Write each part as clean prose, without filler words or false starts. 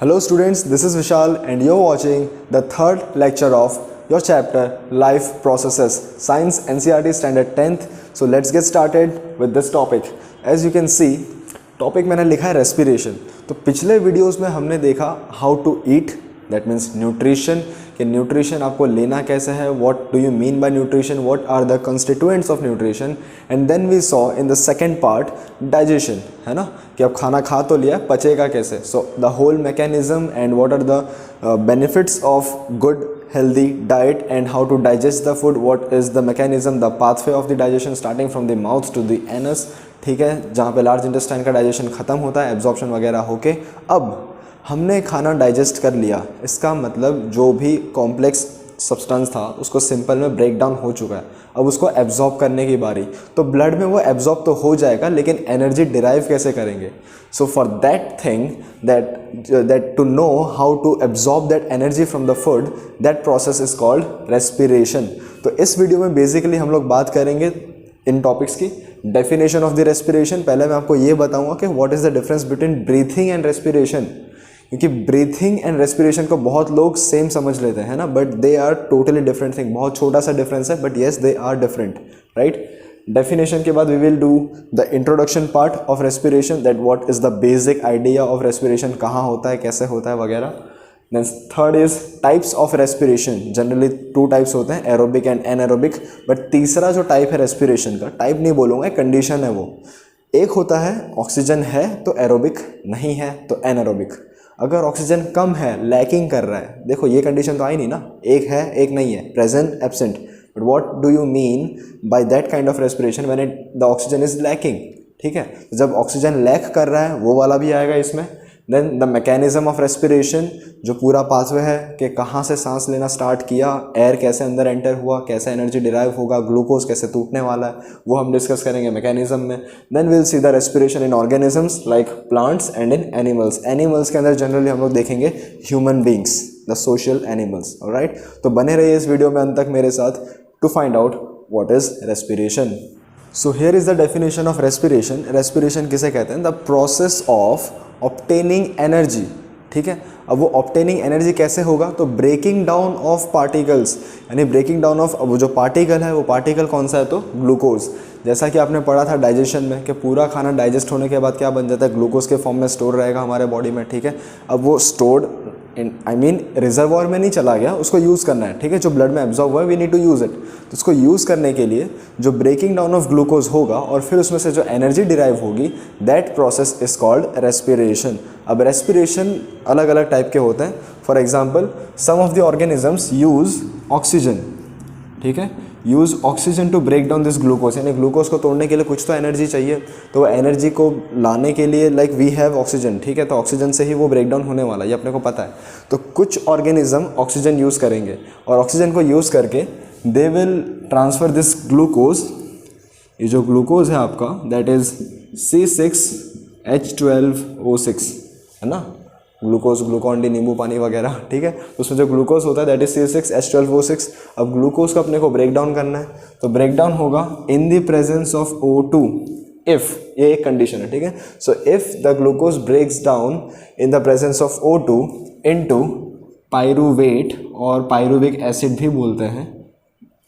Hello students, this is Vishal and you're watching the third lecture of your chapter Life Processes, Science NCERT Standard 10th. So let's get started with this topic. As you can see, topic मैंने लिखा है respiration. तो पिछले videos में हमने देखा how to eat, that means nutrition, कि nutrition आपको लेना कैसे है, what do you mean by nutrition, what are the constituents of nutrition. And then we saw in the second part digestion, है ना, कि अब खाना खा तो लिया, पचेगा कैसे. So the whole mechanism and what are the benefits of good healthy diet and how to digest the food, what is the mechanism, the pathway of the digestion starting from the mouth to the anus, ठीक है, जहाँ पे large intestine का digestion ख़त्म होता है absorption वगैरह होके. अब हमने खाना डाइजेस्ट कर लिया, इसका मतलब जो भी कॉम्प्लेक्स सब्सटेंस था उसको सिंपल में ब्रेक डाउन हो चुका है. अब उसको एब्जॉर्ब करने की बारी. तो ब्लड में वो एब्जॉर्ब तो हो जाएगा, लेकिन एनर्जी डिराइव कैसे करेंगे. So for that thing, that to know how to absorb that energy from the food, that process is called respiration. तो इस वीडियो में बेसिकली हम लोग बात करेंगे इन टॉपिक्स की. डेफिनेशन ऑफ द रेस्पिरेशन, पहले मैं आपको ये बताऊंगा कि what is the difference between breathing and respiration, क्योंकि ब्रीथिंग एंड रेस्पिरेशन को बहुत लोग सेम समझ लेते हैं ना, but they are totally different thing. बहुत छोटा सा डिफरेंस है, but yes they are different, right. Definition के बाद we will do the introduction part of respiration, that what is the basic idea of respiration, कहाँ होता है, कैसे होता है वगैरह. Then third is types of respiration. Generally two types होते हैं, एरोबिक एंड एनएरोबिक. बट तीसरा जो टाइप है रेस्पिरेशन का, टाइप नहीं बोलूँगा, कंडीशन है वो. एक होता है ऑक्सीजन है तो एरोबिक, नहीं है तो एनएरोबिक. अगर ऑक्सीजन कम है, लैकिंग कर रहा है, देखो ये कंडीशन तो आई नहीं ना, एक है एक नहीं है, present absent. But what do you mean by that kind of respiration when the oxygen is lacking, ठीक है. जब ऑक्सीजन लैक कर रहा है वो वाला भी आएगा इसमें. Then the mechanism of respiration, जो पूरा पाथवे है कि कहाँ से सांस लेना स्टार्ट किया, एयर कैसे अंदर एंटर हुआ, कैसे एनर्जी डिराइव होगा, ग्लूकोज कैसे टूटने वाला है, वो हम डिस्कस करेंगे मैकेनिज्म में. Then will see the respiration in organisms like plants and in animals. Animals के अंदर जनरली हम लोग देखेंगे human beings, the social animals. Alright, तो बने रहिए इस वीडियो में अंत तक मेरे साथ to find out what is respiration. So here is the definition of respiration. Respiration किसे कहते हैं? The process of obtaining energy, ठीक है. अब वो ऑब्टेनिंग एनर्जी कैसे होगा? तो ब्रेकिंग डाउन ऑफ पार्टिकल्स, यानी ब्रेकिंग डाउन ऑफ, वो जो पार्टिकल है वो पार्टिकल कौन सा है? तो ग्लूकोज. जैसा कि आपने पढ़ा था डाइजेशन में कि पूरा खाना डाइजेस्ट होने के बाद क्या बन जाता है? ग्लूकोज के फॉर्म में स्टोर रहेगा हमारे बॉडी में, ठीक है. अब वो स्टोर्ड रिजर्वॉयर में नहीं चला गया, उसको यूज़ करना है, ठीक है. जो ब्लड में एब्जॉर्ब हुआ है, we need to use it. तो उसको यूज़ करने के लिए जो ब्रेकिंग डाउन ऑफ ग्लूकोज होगा और फिर उसमें से जो एनर्जी डिराइव होगी, that process is called respiration. अब रेस्पिरेशन अलग अलग टाइप के होते हैं. For example, some of the organisms use oxygen, ठीक है, use oxygen to break down this glucose, यानी ग्लूकोज को तोड़ने के लिए कुछ तो एनर्जी चाहिए. तो वो एनर्जी को लाने के लिए लाइक वी हैव ऑक्सीजन, ठीक है, तो ऑक्सीजन से ही वो ब्रेक डाउन होने वाला है, ये अपने को पता है. तो कुछ ऑर्गेनिज्म ऑक्सीजन यूज़ करेंगे और ऑक्सीजन को यूज़ करके they will transfer this glucose. ये जो ग्लूकोज है आपका, दैट इज़ C6H12O6, है ना, ग्लूकोज, ग्लूकॉन डी, नींबू पानी वगैरह, ठीक है. तो उसमें जो ग्लूकोज होता है दैट इज C6H12O6. अब ग्लूकोज को अपने को ब्रेक डाउन करना है, तो ब्रेक डाउन होगा in the presence of O2 if, ये एक कंडीशन है, ठीक है. So if the glucose breaks down in the presence of O2 into pyruvate, और पायरूविक एसिड भी बोलते हैं,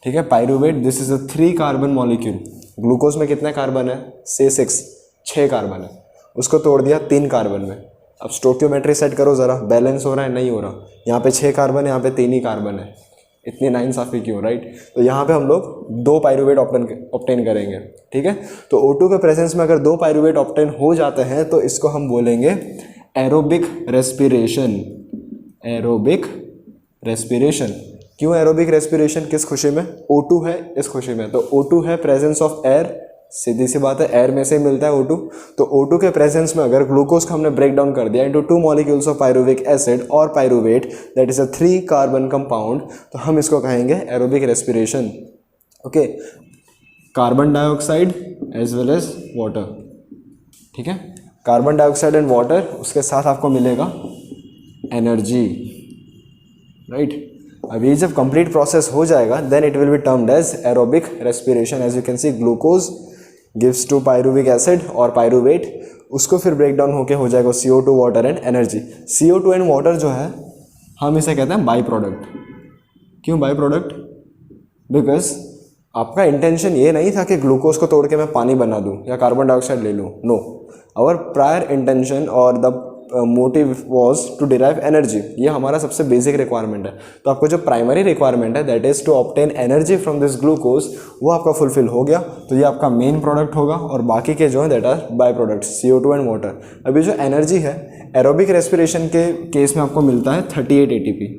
ठीक है. Pyruvate, this is a 3 carbon molecule. Glucose में कितने कार्बन है? C6, 6 कार्बन है. उसको तोड़ दिया 3 कार्बन में. अब स्टोकियोमेट्री सेट करो ज़रा, बैलेंस हो रहा है नहीं हो रहा. यहाँ पे 6 कार्बन है, यहाँ पे 3 ही कार्बन है, इतनी नाइंसाफ़ी क्यों, राइट. तो यहाँ पे हम लोग 2 पायरूवेट ऑब्टेन करेंगे, ठीक है. तो O2 के प्रेजेंस में अगर 2 पायरूवेट ऑब्टेन हो जाते हैं तो इसको हम बोलेंगे एरोबिक रेस्पिरेशन. Aerobic respiration. क्यों एरोबिक रेस्पिरेशन? किस खुशी में? O2 है इस खुशी में. तो O2 है प्रेजेंस ऑफ एयर, सीधी सी बात है, एयर में से मिलता है O2. तो O2 के प्रेजेंस में अगर ग्लूकोज को हमने ब्रेक डाउन कर दिया into 2 molecules of pyruvic acid और pyruvate, that is a 3 carbon compound, तो हम इसको कहेंगे aerobic respiration. Okay, carbon dioxide as well as water, ठीक है. कार्बन डाइऑक्साइड एंड वाटर, उसके साथ आपको मिलेगा एनर्जी, राइट. अब ये जब कंप्लीट प्रोसेस हो जाएगा, then it will be termed as aerobic respiration. As you can see, glucose gives to pyruvic acid और पायरुवेट, उसको फिर ब्रेक डाउन होके हो जाएगा CO2 water and energy. CO2 and water जो है हम इसे कहते हैं बाई प्रोडक्ट। क्यों बाई प्रोडक्ट? बिकॉज आपका इंटेंशन ये नहीं था कि ग्लूकोज को तोड़ के मैं पानी बना दूं या कार्बन डाइऑक्साइड ले लूं। नो, आवर प्रायर इंटेंशन और the motive was to derive energy. ये हमारा सबसे बेसिक रिक्वायरमेंट है। तो आपको जो प्राइमरी रिक्वायरमेंट है that is to obtain energy from this glucose, वो आपका फुलफिल हो गया, तो ये आपका मेन प्रोडक्ट होगा। और बाकी के जो है that are by product CO2 and water. अभी जो एनर्जी है एरोबिक रेस्पिरेशन के केस में आपको मिलता है 38 ATP।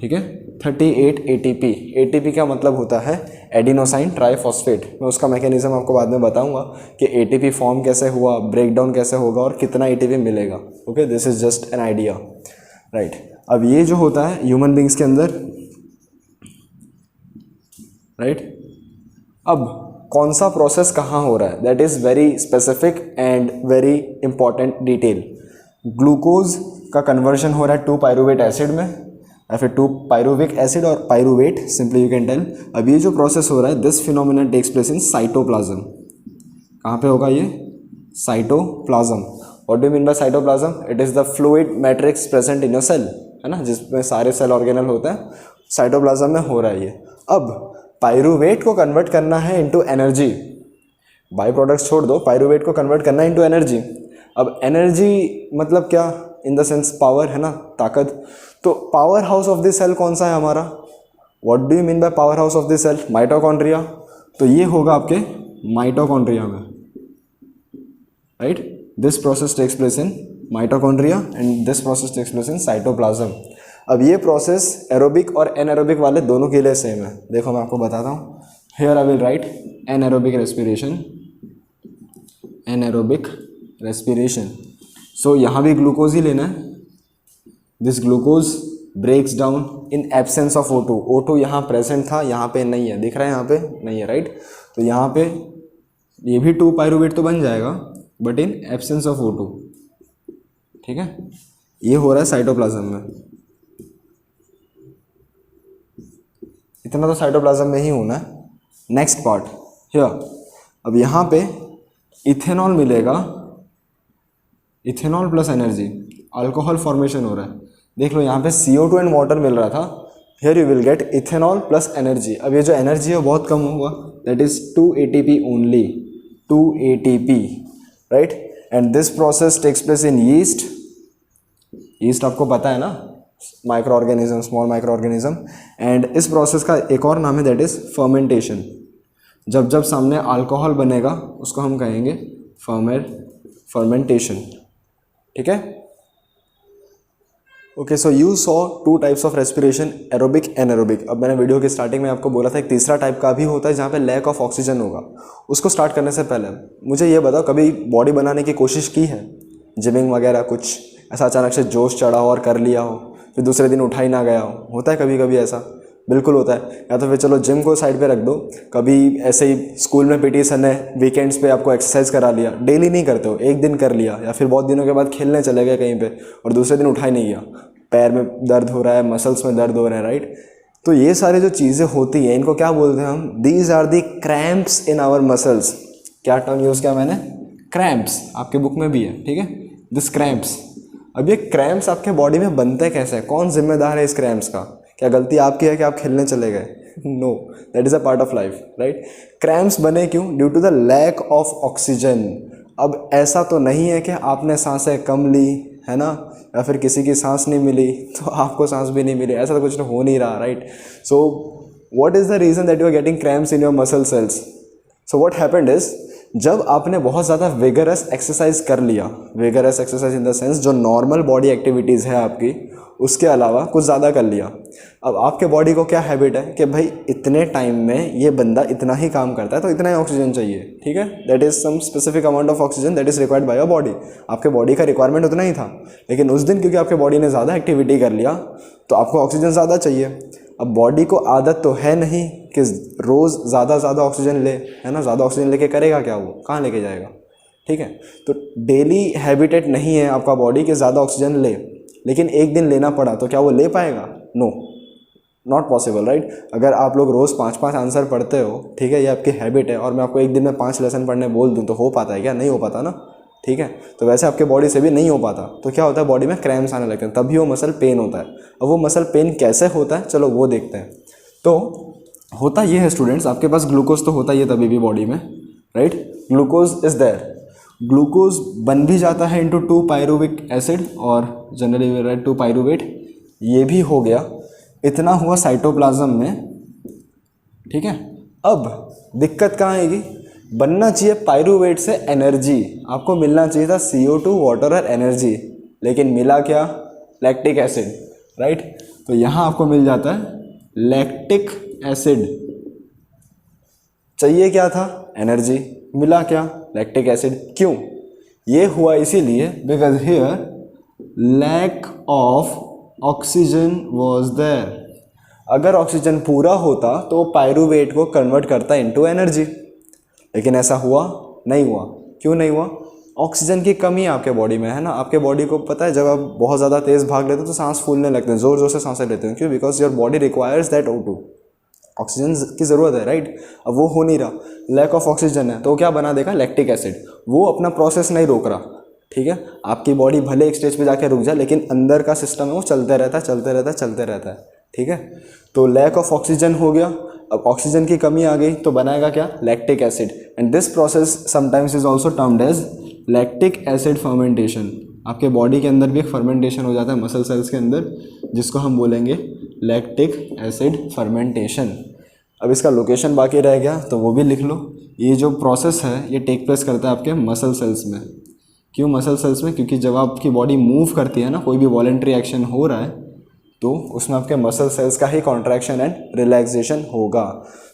ठीक है, 38 ATP। ATP का मतलब होता है एडिनोसाइन ट्राइफॉस्फेट। मैं उसका मैकेनिज्म आपको बाद में बताऊंगा कि ATP फॉर्म कैसे हुआ, ब्रेक डाउन कैसे होगा और कितना ATP मिलेगा। Okay, this is just an idea, right. अब ये जो होता है ह्यूमन बींग्स के अंदर, राइट, अब कौन सा प्रोसेस कहाँ हो रहा है that is very specific and very important detail. Glucose का कन्वर्जन हो रहा है 2 पायरुवेट एसिड में या फिर 2 पायरुविक एसिड और pyruvate, simply you can tell. अब ये जो प्रोसेस हो रहा है this phenomena takes place in cytoplasm. कहाँ पे होगा ये? Cytoplasm. What do you mean by cytoplasm? It is the fluid matrix present in your cell, है ना, जिसमें सारे सेल ऑर्गेनल होते हैं, साइटोप्लाज्म में हो रहा है ये। अब पायरुवेट को कन्वर्ट करना है इनटू एनर्जी। बाई प्रोडक्ट्स छोड़ दो, पायरुवेट को कन्वर्ट करना है इनटू एनर्जी। अब एनर्जी मतलब क्या? इन द सेंस पावर, है ना, ताकत। तो power house of this cell कौन सा है हमारा? What do you mean by power house of this cell? Mitochondria. तो ये होगा आपके माइटोकॉन्ड्रिया में, right. This process takes place in mitochondria and this process takes place in cytoplasm. अब ये प्रोसेस एरोबिक और एनएरोबिक वाले दोनों के लिए सेम है। देखो मैं आपको बताता हूँ। Here I will write anaerobic respiration, anaerobic respiration. So यहाँ भी ग्लूकोज ही लेना है। This glucose breaks down in absence of O2। O2 यहाँ प्रेजेंट था, यहाँ पे नहीं है, दिख रहा है यहाँ पे नहीं है, राइट। तो यहाँ पे ये भी 2 पायरुवेट तो बन जाएगा but in absence of O2। ठीक है, ये हो रहा है साइटोप्लाज्म में। इतना तो साइटोप्लाज्म में ही होना है। नेक्स्ट पार्ट हियर, अब यहाँ पे इथेनॉल मिलेगा, ethanol plus energy, alcohol formation हो रहा है। देख लो यहाँ पे CO2 एंड वाटर मिल रहा था, here you will get ethanol plus energy. अब ये जो एनर्जी है बहुत कम होगा, that is 2 ATP only, 2 ATP, right. And this process takes place in yeast. Yeast आपको पता है ना, microorganism, small microorganism. And इस प्रोसेस का एक और नाम है दैट इज फर्मेंटेशन। जब जब सामने अल्कोहल बनेगा उसको हम कहेंगे फर्मेंटेशन। ठीक है, okay. So you saw 2 types of respiration, aerobic anaerobic. अब मैंने वीडियो की स्टार्टिंग में आपको बोला था एक तीसरा टाइप का भी होता है जहाँ पे लैक ऑफ ऑक्सीजन होगा। उसको स्टार्ट करने से पहले मुझे ये बताओ, कभी बॉडी बनाने की कोशिश की है? जिमिंग वगैरह कुछ ऐसा अचानक से जोश चढ़ा हो और कर लिया हो, फिर दूसरे दिन उठा ही ना गया हो? होता है कभी कभी ऐसा, बिल्कुल होता है। या तो फिर चलो जिम को साइड पे रख दो, कभी ऐसे ही स्कूल में PT सर ने वीकेंड्स पे आपको एक्सरसाइज करा लिया, डेली नहीं करते हो, एक दिन कर लिया, या फिर बहुत दिनों के बाद खेलने चले गए कहीं पे और दूसरे दिन उठा ही नहीं गया, पैर में दर्द हो रहा है, मसल्स में दर्द हो रहे हैं, राइट। तो ये सारी जो चीज़ें होती हैं इनको क्या बोलते हैं हम? These are the cramps in our muscles. क्या टर्म यूज़ किया मैंने? क्रैम्प्स। आपके बुक में भी है, ठीक है, दिस क्रैम्प्स। अब ये क्रैम्प्स आपके बॉडी में बनते कैसे हैं? कौन जिम्मेदार है इस क्रैम्प्स का? क्या गलती आपकी है कि आप खेलने चले गए? No, that is a part of life, right. Cramps बने क्यों? Due to the lack of oxygen. अब ऐसा तो नहीं है कि आपने सांसें कम ली, है ना, या फिर किसी की सांस नहीं मिली तो आपको सांस भी नहीं मिली, ऐसा तो कुछ हो नहीं रहा, right. So what is the reason that you are getting cramps in your muscle cells? So what happened is, जब आपने बहुत ज़्यादा विगरस एक्सरसाइज कर लिया, vigorous exercise in the sense जो नॉर्मल बॉडी एक्टिविटीज़ है आपकी उसके अलावा कुछ ज़्यादा कर लिया। अब आपके बॉडी को क्या हैबिट है कि भाई इतने टाइम में ये बंदा इतना ही काम करता है तो इतना ही ऑक्सीजन चाहिए, ठीक है, that is some specific amount of oxygen that is required by your body. आपके बॉडी का रिक्वायरमेंट उतना ही था, लेकिन उस दिन क्योंकि आपके बॉडी ने ज़्यादा एक्टिविटी कर लिया तो आपको ऑक्सीजन ज़्यादा चाहिए। अब बॉडी को आदत तो है नहीं कि रोज़ ज़्यादा ऑक्सीजन ले, है ना, ज़्यादा ऑक्सीजन लेके करेगा क्या? वो कहाँ लेके जाएगा? ठीक है, तो डेली हैबिटेट नहीं है आपका बॉडी कि ज़्यादा ऑक्सीजन ले, लेकिन एक दिन लेना पड़ा तो क्या वो ले पाएगा? No, not possible, right. अगर आप लोग रोज़ 5-5 आंसर पढ़ते हो, ठीक है, ये आपकी हैबिट है, और मैं आपको एक दिन में 5 लेसन पढ़ने बोल दूँ तो हो पाता है क्या? नहीं हो पाता ना, ठीक है। तो वैसे आपके बॉडी से भी नहीं हो पाता, तो क्या होता है, बॉडी में क्रैम्प्स आने लगते हैं, तभी वो मसल पेन होता है। अब वो मसल पेन कैसे होता है, चलो वो देखते हैं। तो होता ये है स्टूडेंट्स, आपके पास ग्लूकोज तो होता ही है तभी भी बॉडी में, right. Glucose is there, glucose बन भी जाता है इंटू 2 पायरुविक एसिड और जनरली वी राइट 2 पायरुवेट, ये भी हो गया। इतना हुआ साइटोप्लाज्म में, ठीक है। अब दिक्कत कहाँ आएगी, बनना चाहिए पायरुवेट से एनर्जी, आपको मिलना चाहिए था CO2 वाटर और एनर्जी, लेकिन मिला क्या, लैक्टिक एसिड, राइट। तो यहाँ आपको मिल जाता है लैक्टिक एसिड। चाहिए क्या था, एनर्जी, मिला क्या, लैक्टिक एसिड। क्यों ये हुआ, इसीलिए because here lack of oxygen was there. अगर ऑक्सीजन पूरा होता तो पायरुवेट को कन्वर्ट करता इनटू एनर्जी, लेकिन ऐसा हुआ नहीं हुआ। क्यों नहीं हुआ, ऑक्सीजन की कमी है आपके बॉडी में, है ना। आपके बॉडी को पता है जब आप बहुत ज़्यादा तेज़ भाग लेते हो तो सांस फूलने लगते हैं, ज़ोर ज़ोर से सांसें लेते हैं। क्यों, because your body requires that O2, oxygen की ज़रूरत है, राइट। अब वो हो नहीं रहा, लैक ऑफ ऑक्सीजन है, तो क्या बना देगा, लैक्टिक एसिड। वो अपना प्रोसेस नहीं रोक रहा, ठीक है। आपकी बॉडी भले एक स्टेज पे जाके रुक जाए, लेकिन अंदर का सिस्टम है वो चलते रहता है, चलते रहता है, चलते रहता है, ठीक है। तो लैक ऑफ ऑक्सीजन हो गया, अब ऑक्सीजन की कमी आ गई तो बनाएगा क्या, lactic acid. And this process sometimes is also termed as lactic acid fermentation. आपके बॉडी के अंदर भी एक फर्मेंटेशन हो जाता है मसल सेल्स के अंदर, जिसको हम बोलेंगे लैक्टिक एसिड फर्मेंटेशन। अब इसका लोकेशन बाकी रह गया, तो वो भी लिख लो। ये जो प्रोसेस है ये टेक प्लेस करता है आपके मसल सेल्स में। क्यों मसल सेल्स में, क्योंकि जब आपकी बॉडी मूव करती है ना, कोई भी वॉलेंट्री एक्शन हो रहा है, तो उसमें आपके मसल सेल्स का ही कॉन्ट्रैक्शन एंड रिलैक्सेशन होगा।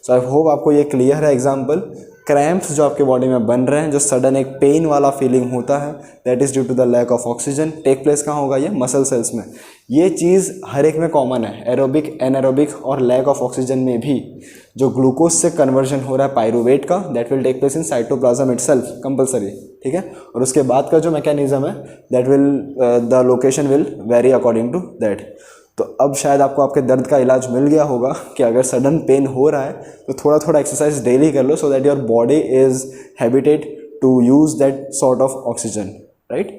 सो आई होप आपको ये क्लियर है। एग्जांपल, क्रैम्प्स जो आपके बॉडी में बन रहे हैं, जो सडन एक पेन वाला फीलिंग होता है, that is due to the lack of oxygen. Take place कहाँ होगा, ये मसल सेल्स में। ये चीज़ हर एक में कॉमन है, एरोबिक, एनारोबिक और लैक ऑफ ऑक्सीजन में भी जो ग्लूकोज से कन्वर्जन हो रहा है पायरुवेट का, that will take place in cytoplasm itself compulsory, ठीक है। और उसके बाद का जो मैकेनिज्म है, that will the location will vary according to that. तो अब शायद आपको आपके दर्द का इलाज मिल गया होगा कि अगर सडन पेन हो रहा है तो थोड़ा थोड़ा एक्सरसाइज डेली कर लो, so that your body is habited to use that sort of oxygen, right.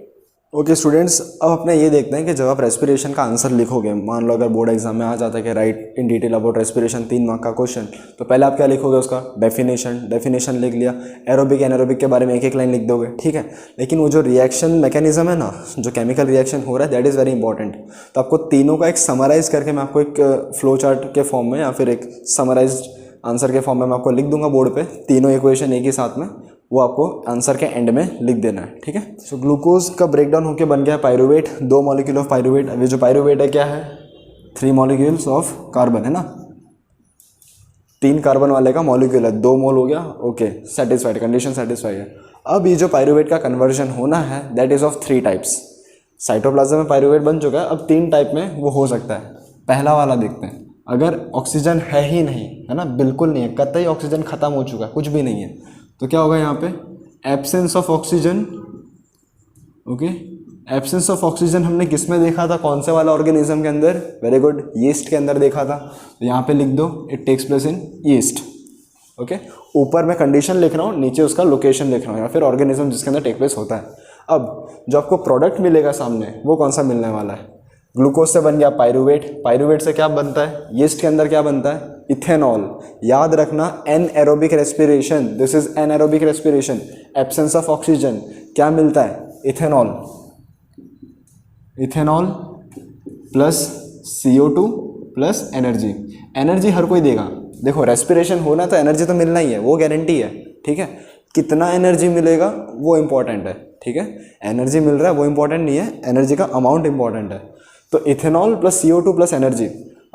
Okay students, अब अपने ये देखते हैं कि जब आप रेस्पिरेशन का आंसर लिखोगे, मान लो अगर बोर्ड एग्जाम में आ जाता है कि right in detail about respiration, 3 mark का क्वेश्चन, तो पहले आप क्या लिखोगे, उसका डेफिनेशन लिख लिया, एरोबिक एनारोबिक के बारे में एक एक लाइन लिख दोगे, ठीक है। लेकिन वो जो रिएक्शन मैकेनिज्म है ना, जो केमिकल रिएक्शन हो रहा है, दैट इज़ वेरी इंपॉर्टेंट। तो आपको तीनों का एक समराइज करके मैं आपको एक फ्लो चार्ट के फॉर्म में या फिर एक समराइज आंसर के फॉर्म में मैं आपको लिख दूंगा बोर्ड पे, तीनों इक्वेशन एक ही साथ में, वो आपको आंसर के एंड में लिख देना है, ठीक है। सो ग्लूकोज का ब्रेकडाउन होकर बन गया पायरुवेट, 2 मॉलिक्यूल ऑफ पायरुवेट। अब ये जो पायरुवेट है क्या है, 3 मॉलिक्यूल्स ऑफ कार्बन, है ना। 3 कार्बन वाले का मॉलिक्यूल है, 2 मोल हो गया, ओके, सेटिस्फाइड, कंडीशन सेटिस्फाइड है। अब ये जो पायरुवेट का कन्वर्जन होना है, that is of 3 types. Cytoplasm में पायरुवेट बन चुका है, अब 3 टाइप में वो हो सकता है। पहला वाला देखते हैं, अगर ऑक्सीजन है ही नहीं, है ना, बिल्कुल नहीं है, कतई ऑक्सीजन खत्म हो चुका है, कुछ भी नहीं है, तो क्या होगा यहाँ पे, absence of oxygen, okay. Absence of oxygen हमने किस में देखा था, कौन से वाला ऑर्गेनिज्म के अंदर, वेरी गुड, यीस्ट के अंदर देखा था। तो यहाँ पे लिख दो, it takes place in yeast, okay. ऊपर मैं कंडीशन लिख रहा हूँ, नीचे उसका लोकेशन लिख रहा हूँ, या फिर ऑर्गेनिज्म जिसके अंदर टेक प्लेस होता है। अब जो आपको प्रोडक्ट मिलेगा सामने, वो कौन सा मिलने वाला है, ग्लूकोज से बन गया पायरुवेट, पायरुवेट से क्या बनता है, यीस्ट के अंदर क्या बनता है, इथेनॉल। याद रखना, anaerobic respiration, this is anaerobic respiration, absence of oxygen, क्या मिलता है, ethanol. Ethanol plus CO2 plus energy. Energy हर कोई देगा, देखो रेस्पिरेशन होना तो एनर्जी तो मिलना ही है, वो गारंटी है, ठीक है। कितना एनर्जी मिलेगा वो इंपॉर्टेंट है, ठीक है। एनर्जी मिल रहा है वो इंपॉर्टेंट नहीं है, एनर्जी का अमाउंट इंपॉर्टेंट है। तो ethanol plus CO2 plus energy.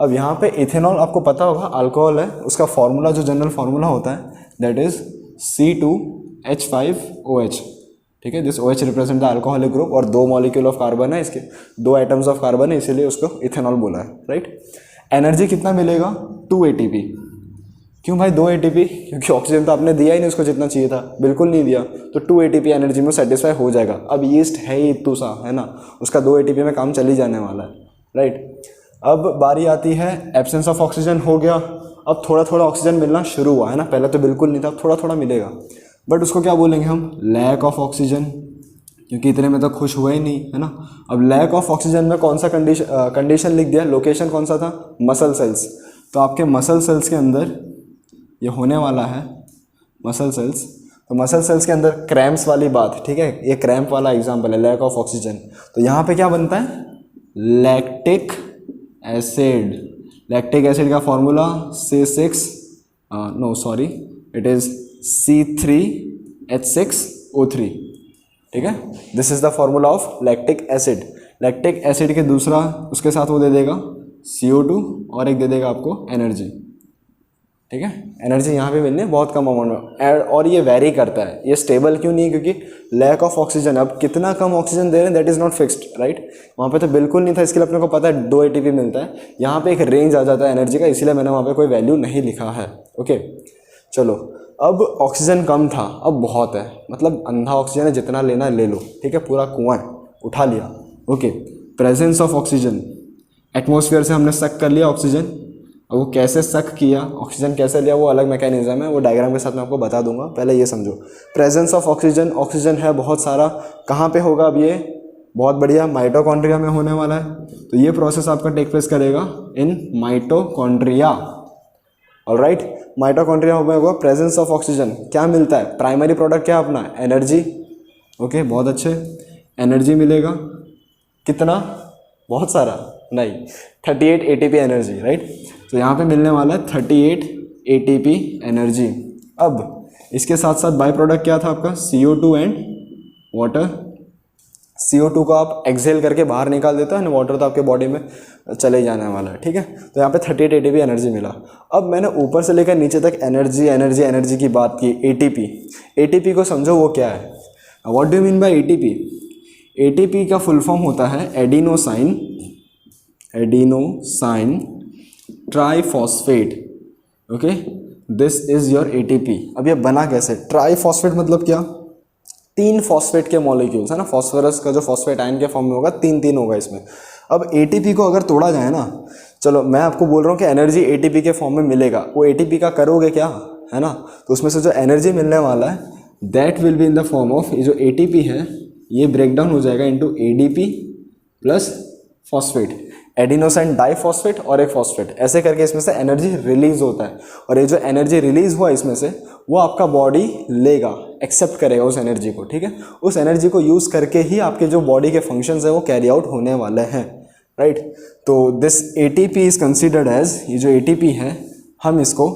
अब यहाँ पे इथेनॉल आपको पता होगा अल्कोहल है, उसका फॉर्मूला जो जनरल फॉर्मूला होता है दैट इज C2H5OH, ठीक है। This OH represent the alcoholic group, और 2 मॉलिक्यूल ऑफ कार्बन है, इसके 2 एटम्स ऑफ कार्बन है, इसीलिए उसको इथेनॉल बोला है, राइट। एनर्जी कितना मिलेगा, 2 ATP। क्यों भाई 2 ATP, क्योंकि ऑक्सीजन तो आपने दिया ही नहीं उसको जितना चाहिए था, बिल्कुल नहीं दिया, तो 2 ATP एनर्जी में सेटिस्फाई हो जाएगा। अब यीस्ट है ही इतू सा, है ना, उसका 2 ATP में काम चल ही जाने वाला है, राइट। अब बारी आती है एब्सेंस ऑफ ऑक्सीजन हो गया, अब थोड़ा थोड़ा ऑक्सीजन मिलना शुरू हुआ है ना, पहले तो बिल्कुल नहीं था, अब थोड़ा थोड़ा मिलेगा, बट उसको क्या बोलेंगे हम, लैक ऑफ ऑक्सीजन, क्योंकि इतने में तो खुश हुआ ही नहीं है ना। अब लैक ऑफ ऑक्सीजन में कौन सा कंडीशन लिख दिया, लोकेशन कौन सा था, मसल सेल्स, तो आपके मसल सेल्स के अंदर ये होने वाला है मसल सेल्स, तो मसल सेल्स के अंदर क्रैम्प्स वाली बात, ठीक है, ये क्रैम्प वाला एग्जांपल है, लैक ऑफ ऑक्सीजन, तो यहाँ पे क्या बनता है, लैक्टिक एसिड। लैक्टिक एसिड का formula C6 no sorry it is C3H6O3, ठीक है, this is the formula of lactic acid. Lactic acid के दूसरा उसके साथ वो दे देगा CO2 और एक दे देगा आपको एनर्जी, ठीक है, एनर्जी यहाँ पे मिलनी है बहुत कम अमाउंट में, और ये वेरी करता है, ये स्टेबल क्यों नहीं है, क्योंकि लैक ऑफ ऑक्सीजन, अब कितना कम ऑक्सीजन दे रहे हैं that is not fixed, right, वहाँ पे तो बिल्कुल नहीं था, इसके लिए अपने को पता है 2 ATP मिलता है, यहाँ पे एक रेंज आ जाता है एनर्जी का, इसीलिए मैंने वहाँ पे कोई वैल्यू नहीं लिखा है। ओके चलो, अब ऑक्सीजन कम था, अब बहुत है, मतलब अंधा ऑक्सीजन है, जितना लेना ले लो, ठीक है, पूरा कुआं है, उठा लिया। Okay, presence of oxygen, atmosphere से हमने सक कर लिया ऑक्सीजन, अब वो कैसे सक किया, ऑक्सीजन कैसे लिया, वो अलग मैकेनिज्म है, वो डायग्राम के साथ मैं आपको बता दूंगा, पहले ये समझो। प्रेजेंस ऑफ ऑक्सीजन, ऑक्सीजन है बहुत सारा, कहाँ पे होगा अब ये, बहुत बढ़िया, माइटोकॉन्ड्रिया में होने वाला है, तो ये प्रोसेस आपका टेक प्लेस करेगा इन माइटोकॉन्ड्रिया। ऑलराइट, माइटोकॉन्ड्रिया होगा, प्रेजेंस ऑफ ऑक्सीजन, क्या मिलता है, प्राइमरी प्रोडक्ट क्या अपना, एनर्जी। ओके बहुत अच्छे, एनर्जी मिलेगा, कितना, बहुत सारा नहीं, 38 ATP एनर्जी, राइट, तो यहाँ पे मिलने वाला है 38 ATP एनर्जी। अब इसके साथ साथ बाय प्रोडक्ट क्या था आपका, CO2 एंड वाटर। CO2 को आप एक्सहेल करके बाहर निकाल देते हो एंड वाटर तो आपके बॉडी में चले जाने वाला है, ठीक है, तो यहाँ पे 38 ATP एनर्जी मिला। अब मैंने ऊपर से लेकर नीचे तक एनर्जी एनर्जी एनर्जी की बात की, ATP को समझो वो क्या है, what do you mean bye ATP। ATP का फुल फॉर्म होता है adenosine triphosphate. Okay, this is your ATP। अब ये बना कैसे, ट्राइफॉस्फेट मतलब क्या, 3 फॉस्फेट के मॉलिक्यूल्स है ना, फॉस्फोरस का जो फॉस्फेट आयन के फॉर्म में होगा 3 होगा इसमें। अब ATP को अगर तोड़ा जाए ना, चलो मैं आपको बोल रहा हूँ कि एनर्जी ATP के फॉर्म में मिलेगा, वो ATP का करोगे क्या, है ना, तो उसमें से जो एनर्जी मिलने वाला है that will be in the form of, ये जो ATP है ये ब्रेक डाउन हो जाएगा into ADP plus phosphate, adenosine diphosphate और एक फॉस्फेट, ऐसे करके इसमें से एनर्जी रिलीज होता है, और ये जो एनर्जी रिलीज हुआ इसमें से वो आपका बॉडी लेगा, एक्सेप्ट करेगा उस एनर्जी को, ठीक है, उस एनर्जी को यूज़ करके ही आपके जो बॉडी के फंक्शंस है वो कैरी आउट होने वाले हैं, राइट। तो this ATP is considered as, ये जो ATP है हम इसको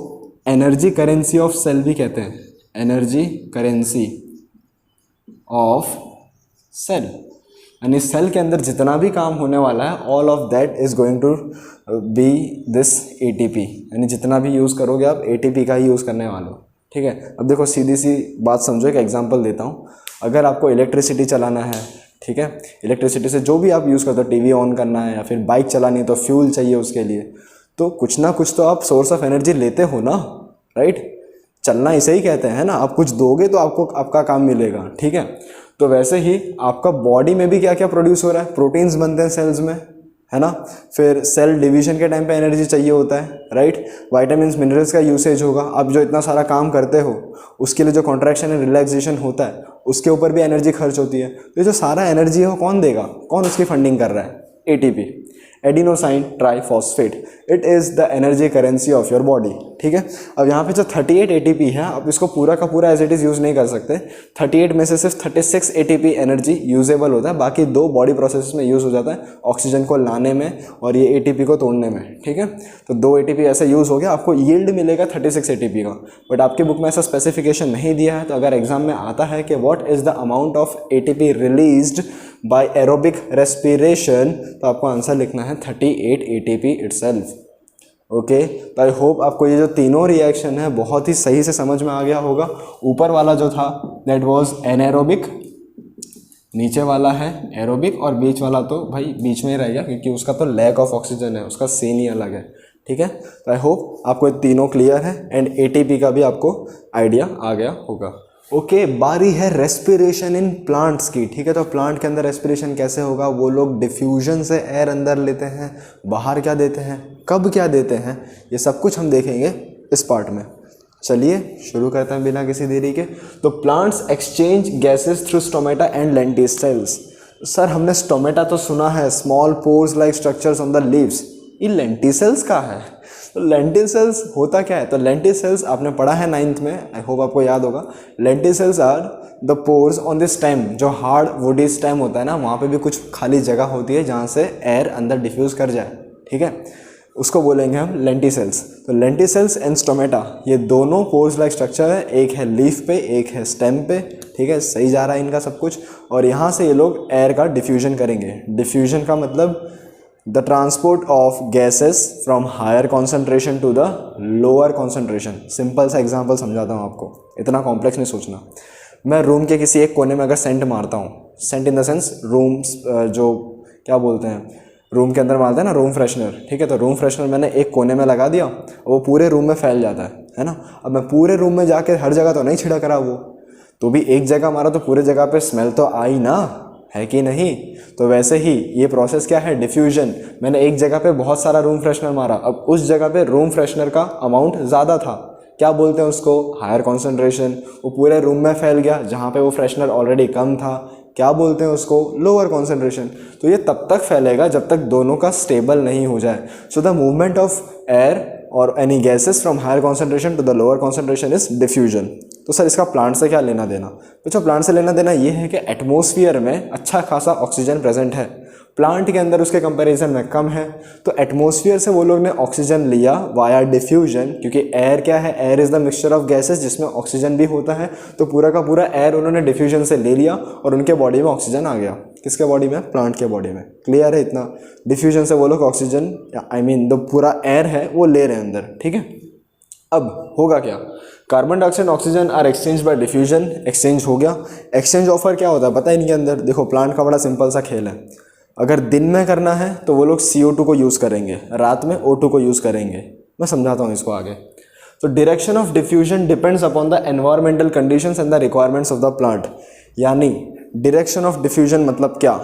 एनर्जी करेंसी ऑफ सेल भी कहते हैं, एनर्जी करेंसी ऑफ सेल, यानी सेल के अंदर जितना भी काम होने वाला है all of that is going to be this ATP, यानी जितना भी यूज़ करोगे आप ATP का ही यूज़ करने वाले हो, ठीक है। अब देखो सीधी सी बात समझो, एक एग्जांपल देता हूँ, अगर आपको इलेक्ट्रिसिटी चलाना है, ठीक है, इलेक्ट्रिसिटी से जो भी आप यूज़ करते हो, टीवी ऑन करना है या फिर बाइक चलानी है तो फ्यूल चाहिए उसके लिए, तो कुछ ना कुछ तो आप सोर्स ऑफ एनर्जी लेते हो ना, राइट, चलना इसे ही कहते हैं ना, आप कुछ दोगे तो आपको आपका काम मिलेगा, ठीक है। तो वैसे ही आपका बॉडी में भी क्या क्या प्रोड्यूस हो रहा है, प्रोटीन्स बनते हैं सेल्स में, है ना, फिर सेल डिवीजन के टाइम पे एनर्जी चाहिए होता है, राइट, विटामिन्स मिनरल्स का यूसेज होगा, आप जो इतना सारा काम करते हो उसके लिए जो कॉन्ट्रैक्शन एंड रिलैक्सेशन होता है उसके ऊपर भी एनर्जी खर्च होती है, तो ये जो सारा एनर्जी है वो कौन देगा, कौन उसकी फंडिंग कर रहा है, ATP, adenosine triphosphate, it is the energy currency of your body, ठीक है। अब यहाँ पे जो 38 ATP है, आप इसको पूरा का पूरा एज इट इज़ यूज़ नहीं कर सकते, 38 में से सिर्फ 36 ATP एनर्जी यूजेबल होता है, बाकी 2 बॉडी प्रोसेस में यूज़ हो जाता है, ऑक्सीजन को लाने में और ये ATP को तोड़ने में, ठीक है। तो 2 ATP ऐसे यूज़ हो गया, आपको यील्ड मिलेगा 36 ATP का, बट आपकी बुक में ऐसा स्पेसिफिकेशन नहीं दिया है, तो अगर एग्जाम में आता है कि what is the amount of ATP released by aerobic respiration, तो आपको आंसर लिखना है 38 ATP इटसेल्फ। ओके, तो आई होप आपको ये जो तीनों रिएक्शन है बहुत ही सही से समझ में आ गया होगा। ऊपर वाला जो था दैट वाज एनएरोबिक, नीचे वाला है एरोबिक, और बीच वाला तो भाई बीच में ही रहेगा क्योंकि उसका तो लैक ऑफ ऑक्सीजन है, उसका सीन ही अलग है, ठीक है। तो आई होप आपको ये तीनों क्लियर है एंड ATP का भी आपको आइडिया आ गया होगा। ओके बारी है रेस्पिरेशन इन प्लांट्स की, ठीक है। तो प्लांट के अंदर रेस्पिरेशन कैसे होगा, वो लोग डिफ्यूजन से एयर अंदर लेते हैं, बाहर क्या देते हैं, कब क्या देते हैं, ये सब कुछ हम देखेंगे इस पार्ट में। चलिए शुरू करते हैं बिना किसी देरी के। तो plants exchange gases through stomata and lenticels. Sir हमने स्टोमेटा तो सुना है, small pores like structures on the leaves, ये लेंटिसेल्स का है। तो लेंटिसेल्स होता क्या है, तो लेंटिसेल्स आपने पढ़ा है 9th में, आई होप आपको याद होगा। Lenticels are the pores on the stem, जो हार्ड वुडी स्टेम होता है ना, वहाँ पे भी कुछ खाली जगह होती है जहाँ से एयर अंदर डिफ्यूज़ कर जाए, ठीक है, उसको बोलेंगे हम लेंटिसेल्स। तो लेंटिसेल्स एंड स्टोमेटा ये दोनों पोर्स लाइक स्ट्रक्चर है, एक है लीफ पे एक है स्टेम पे, ठीक है, सही जा रहा है इनका सब कुछ। और यहाँ से ये लोग एयर का डिफ्यूजन करेंगे। डिफ्यूजन का मतलब the transport of gases from higher concentration to the lower concentration. Simple सा एग्जाम्पल समझाता हूँ आपको, इतना कॉम्प्लेक्स नहीं सोचना। मैं रूम के किसी एक कोने में अगर सेंट मारता हूँ, scent in the sense rooms, जो क्या बोलते हैं रूम के अंदर मारते हैं ना, रूम फ्रेशनर, ठीक है। तो रूम फ्रेशनर मैंने एक कोने में लगा दिया, वो पूरे रूम में फैल जाता है ना। अब मैं पूरे रूम में जाके हर जगह तो नहीं छिड़क रहा, वो तो भी एक जगह मारा तो पूरे जगह पे स्मेल तो आई ना, है कि नहीं। तो वैसे ही ये प्रोसेस क्या है, डिफ्यूजन। मैंने एक जगह पे बहुत सारा रूम फ्रेशनर मारा, अब उस जगह पे रूम फ्रेशनर का अमाउंट ज़्यादा था, क्या बोलते हैं उसको, हायर कॉन्सेंट्रेशन। वो पूरे रूम में फैल गया, जहाँ पे वो फ्रेशनर ऑलरेडी कम था, क्या बोलते हैं उसको, लोअर कॉन्सेंट्रेशन। तो ये तब तक फैलेगा जब तक दोनों का स्टेबल नहीं हो जाए। So the movement of air और any gases from higher concentration to the lower concentration is diffusion. तो सर इसका प्लांट से क्या लेना देना, तो प्लांट से लेना देना ये है कि एटमॉस्फेयर में अच्छा खासा ऑक्सीजन प्रेजेंट है, प्लांट के अंदर उसके कंपैरिजन में कम है। तो एटमॉस्फेयर से वो लोग ने ऑक्सीजन लिया वाया डिफ्यूजन, क्योंकि एयर क्या है, air is the mixture of gases जिसमें ऑक्सीजन भी होता है। तो पूरा का पूरा एयर उन्होंने डिफ्यूजन से ले लिया और उनके बॉडी में ऑक्सीजन आ गया। किसके बॉडी में, प्लांट के बॉडी में। क्लियर है इतना, डिफ्यूजन से वो लोग ऑक्सीजन आई मीन जो पूरा एयर है वो ले रहे हैं अंदर, ठीक है। अब होगा क्या, carbon dioxide oxygen are exchange by diffusion, exchange हो गया। एक्सचेंज ऑफर क्या होता है पता है इनके अंदर, देखो प्लांट का बड़ा सिंपल सा खेल है। अगर दिन में करना है तो वो लोग CO2 को यूज़ करेंगे, रात में O2 को यूज़ करेंगे। मैं समझाता हूँ इसको आगे। तो direction of diffusion depends upon the environmental conditions and the requirements of the plant. यानी डायरेक्शन ऑफ डिफ्यूजन मतलब क्या,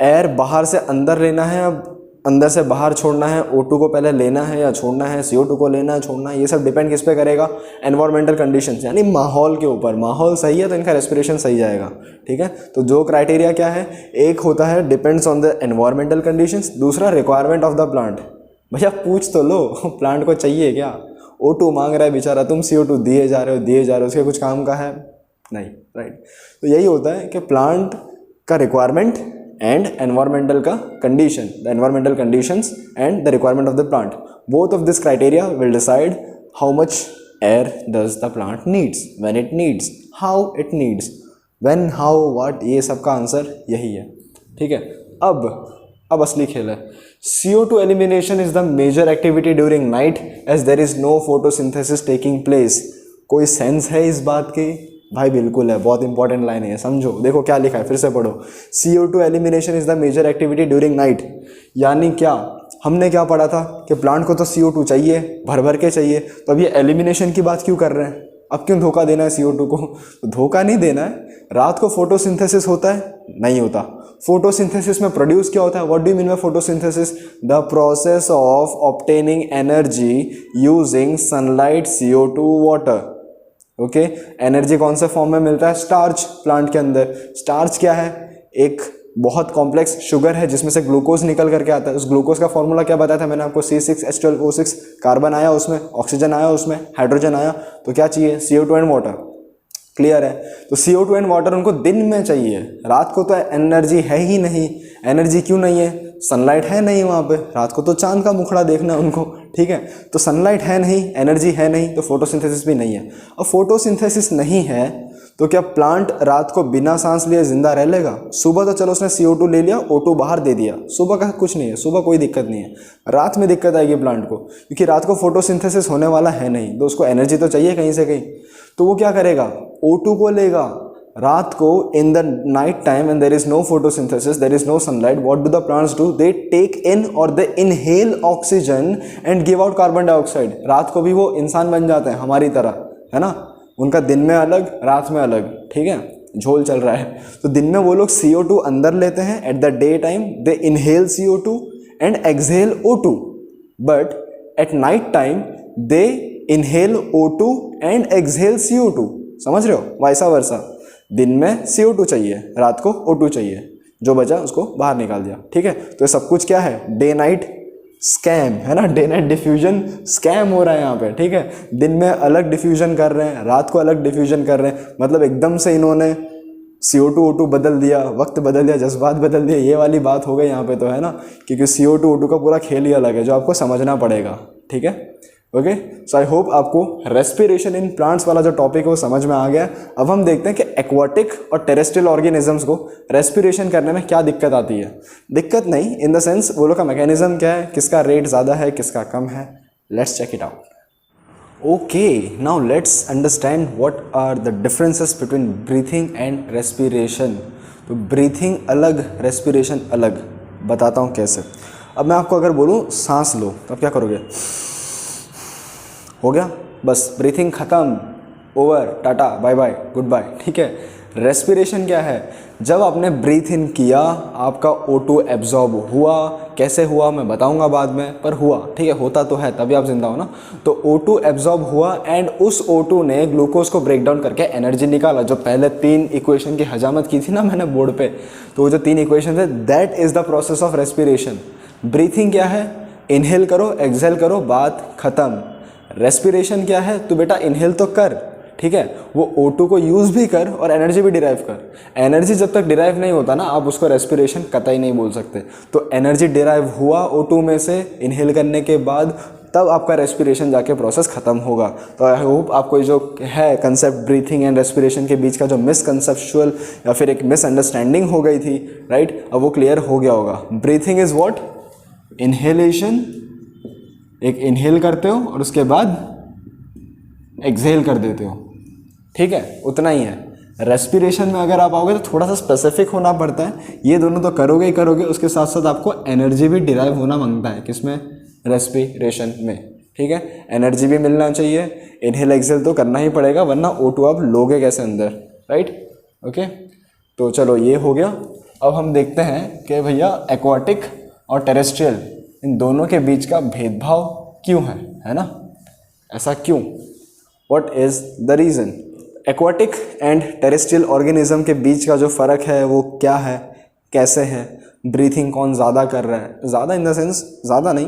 एयर बाहर से अंदर लेना है, अब अंदर से बाहर छोड़ना है, O2 को पहले लेना है या छोड़ना है, CO2 को लेना है छोड़ना है, ये सब डिपेंड किस पे करेगा, एनवायरमेंटल कंडीशंस यानी माहौल के ऊपर। माहौल सही है तो इनका रेस्पिरेशन सही जाएगा, ठीक है। तो जो क्राइटेरिया क्या है, एक होता है depends on the environmental conditions, दूसरा रिक्वायरमेंट ऑफ द प्लांट। भैया पूछ तो लो प्लांट को चाहिए क्या, O2 मांग रहा है बेचारा, तुम CO2 दिए जा रहे हो, उसके कुछ काम का है नहीं, राइट। तो यही होता है कि प्लांट का रिक्वायरमेंट and environmental का condition, the environmental conditions and the requirement of the plant, both of this criteria will decide how much air does the plant needs, when it needs, how it needs, when, how, what, ये सब का answer यही है, ठीक है। अब असली खेल है। CO2 elimination is the major activity during night as there is no photosynthesis taking place। कोई सेंस है इस बात की भाई, बिल्कुल है, बहुत इंपॉर्टेंट लाइन है, समझो। देखो क्या लिखा है, फिर से पढ़ो। CO2 elimination is the major activity during night. यानी क्या, हमने क्या पढ़ा था कि प्लांट को तो CO2 चाहिए, भर भर के चाहिए, तो अब ये एलिमिनेशन की बात क्यों कर रहे हैं, अब क्यों धोखा देना है CO2 को, तो धोखा नहीं देना है। रात को फोटोसिंथेसिस होता है, नहीं होता। फोटोसिंथेसिस में प्रोड्यूस क्या होता है, what do you mean by photosynthesis, the process of obtaining energy using sunlight, CO2, water. Okay, energy कौन से फॉर्म में मिलता है, स्टार्च। प्लांट के अंदर स्टार्च क्या है, एक बहुत कॉम्प्लेक्स शुगर है जिसमें से ग्लूकोज निकल करके आता है। उस ग्लूकोज का फॉर्मूला क्या बताया था मैंने आपको, C6H12O6, कार्बन आया उसमें, ऑक्सीजन आया उसमें, हाइड्रोजन आया, तो क्या चाहिए, CO2 एंड वाटर। क्लियर है। तो CO2 एंड वाटर उनको दिन में चाहिए, रात को तो एनर्जी है ही नहीं। एनर्जी क्यों नहीं है, सनलाइट है नहीं वहाँ पे, रात को तो चांद का मुखड़ा देखना है उनको, ठीक है। तो सनलाइट है नहीं, एनर्जी है नहीं, तो फोटोसिंथेसिस भी नहीं है। और फोटोसिंथेसिस नहीं है तो क्या प्लांट रात को बिना सांस लिए जिंदा रह लेगा? सुबह तो चलो उसने CO2 ले लिया, O2 बाहर दे दिया, सुबह का कुछ नहीं है, सुबह कोई दिक्कत नहीं है। रात में दिक्कत आएगी प्लांट को, क्योंकि रात को फोटोसिंथेसिस होने वाला है नहीं, तो उसको एनर्जी तो चाहिए कहीं से कहीं। तो वो क्या करेगा, O2 को लेगा रात को, in the night time and there is no photosynthesis, there is no sunlight, what do the plants do, they take in और they inhale oxygen and give out carbon dioxide. रात को भी वो इंसान बन जाते हैं हमारी तरह, है ना, उनका दिन में अलग, रात में अलग, ठीक है, झोल चल रहा है। तो दिन में वो लोग CO2 अंदर लेते हैं, at the day time they inhale CO2 and exhale O2, but at night time they inhale O2 and exhale CO2। समझ रहे हो, वैसा वर्सा, दिन में CO2 चाहिए, रात को O2 चाहिए, जो बचा उसको बाहर निकाल दिया, ठीक है। तो ये सब कुछ क्या है, डे नाइट स्कैम है ना, डे नाइट डिफ्यूजन स्कैम हो रहा है यहाँ पे, ठीक है। दिन में अलग डिफ्यूजन कर रहे हैं, रात को अलग डिफ्यूजन कर रहे हैं, मतलब एकदम से इन्होंने CO2 O2 बदल दिया, वक्त बदल दिया, जज्बात बदल दिया, ये वाली बात हो गई यहाँ पे तो, है ना, क्योंकि CO2 O2 का पूरा खेल ही अलग है जो आपको समझना पड़ेगा, ठीक है। ओके, सो आई होप आपको रेस्पिरेशन इन प्लांट्स वाला जो टॉपिक है वो समझ में आ गया। अब हम देखते हैं कि एक्वाटिक और टेरेस्ट्रियल ऑर्गेनिजम्स को रेस्पिरेशन करने में क्या दिक्कत आती है। दिक्कत नहीं, इन द सेंस वो लोग का मैकेनिज्म क्या है, किसका रेट ज़्यादा है, किसका कम है। Let's check it out. Okay, now let's understand what are the differences between breathing and respiration. तो ब्रीथिंग अलग, रेस्पिरेशन अलग, बताता हूँ कैसे। अब मैं आपको अगर बोलूँ सांस लो, तो आप क्या करोगे, हो गया, बस ब्रीथिंग ख़त्म, over, tata bye bye goodbye, ठीक है। रेस्पिरेशन क्या है, जब आपने ब्रीथ इन किया आपका O2 एब्जॉर्ब हुआ, कैसे हुआ मैं बताऊंगा बाद में, पर हुआ, ठीक है, होता तो है तभी आप जिंदा हो ना। तो O2 एब्जॉर्ब हुआ एंड उस O2 ने ग्लूकोज को ब्रेक डाउन करके एनर्जी निकाला। जो पहले 3 इक्वेशन की हजामत की थी ना मैंने बोर्ड पे, तो वो जो 3 इक्वेशन थे, that is the process of respiration. Breathing क्या है, इनहेल करो एक्सहेल करो, बात ख़त्म। रेस्पिरेशन क्या है, तो बेटा इनहेल तो कर, ठीक है, वो O2 को यूज़ भी कर और एनर्जी भी डिराइव कर। एनर्जी जब तक डिराइव नहीं होता ना, आप उसको रेस्पिरेशन कतई नहीं बोल सकते। तो एनर्जी डिराइव हुआ O2 में से इनहेल करने के बाद, तब आपका रेस्पिरेशन जाके प्रोसेस ख़त्म होगा। तो आई होप आपको जो है कंसेप्ट ब्रीथिंग एंड रेस्पिरेशन के बीच का जो मिसकंसेप्चुअल या फिर एक मिसअंडरस्टैंडिंग हो गई थी, राइट, अब वो क्लियर हो गया होगा। ब्रीथिंग इज़ वॉट, इनहेलेशन, एक इनहेल करते हो और उसके बाद एक्सहेल कर देते हो, ठीक है, उतना ही है। रेस्पिरेशन में अगर आप आओगे तो थोड़ा सा स्पेसिफिक होना पड़ता है, ये दोनों तो करोगे ही करोगे, उसके साथ साथ आपको एनर्जी भी डिराइव होना मांगता है, किसमें, रेस्पिरेशन में, ठीक है। एनर्जी भी मिलना चाहिए, इनहेल एक्सहेल तो करना ही पड़ेगा, वरना O2 आप लोगे कैसे अंदर, राइट। ओके, तो चलो ये हो गया। अब हम देखते हैं कि भैया एक्वाटिक और टेरेस्ट्रियल इन दोनों के बीच का भेदभाव क्यों है ना, ऐसा क्यों, what is the reason. Aquatic and terrestrial organism के बीच का जो फ़र्क है वो क्या है, कैसे है, ब्रीथिंग कौन ज़्यादा कर रहा है, ज़्यादा इन द सेंस ज़्यादा नहीं,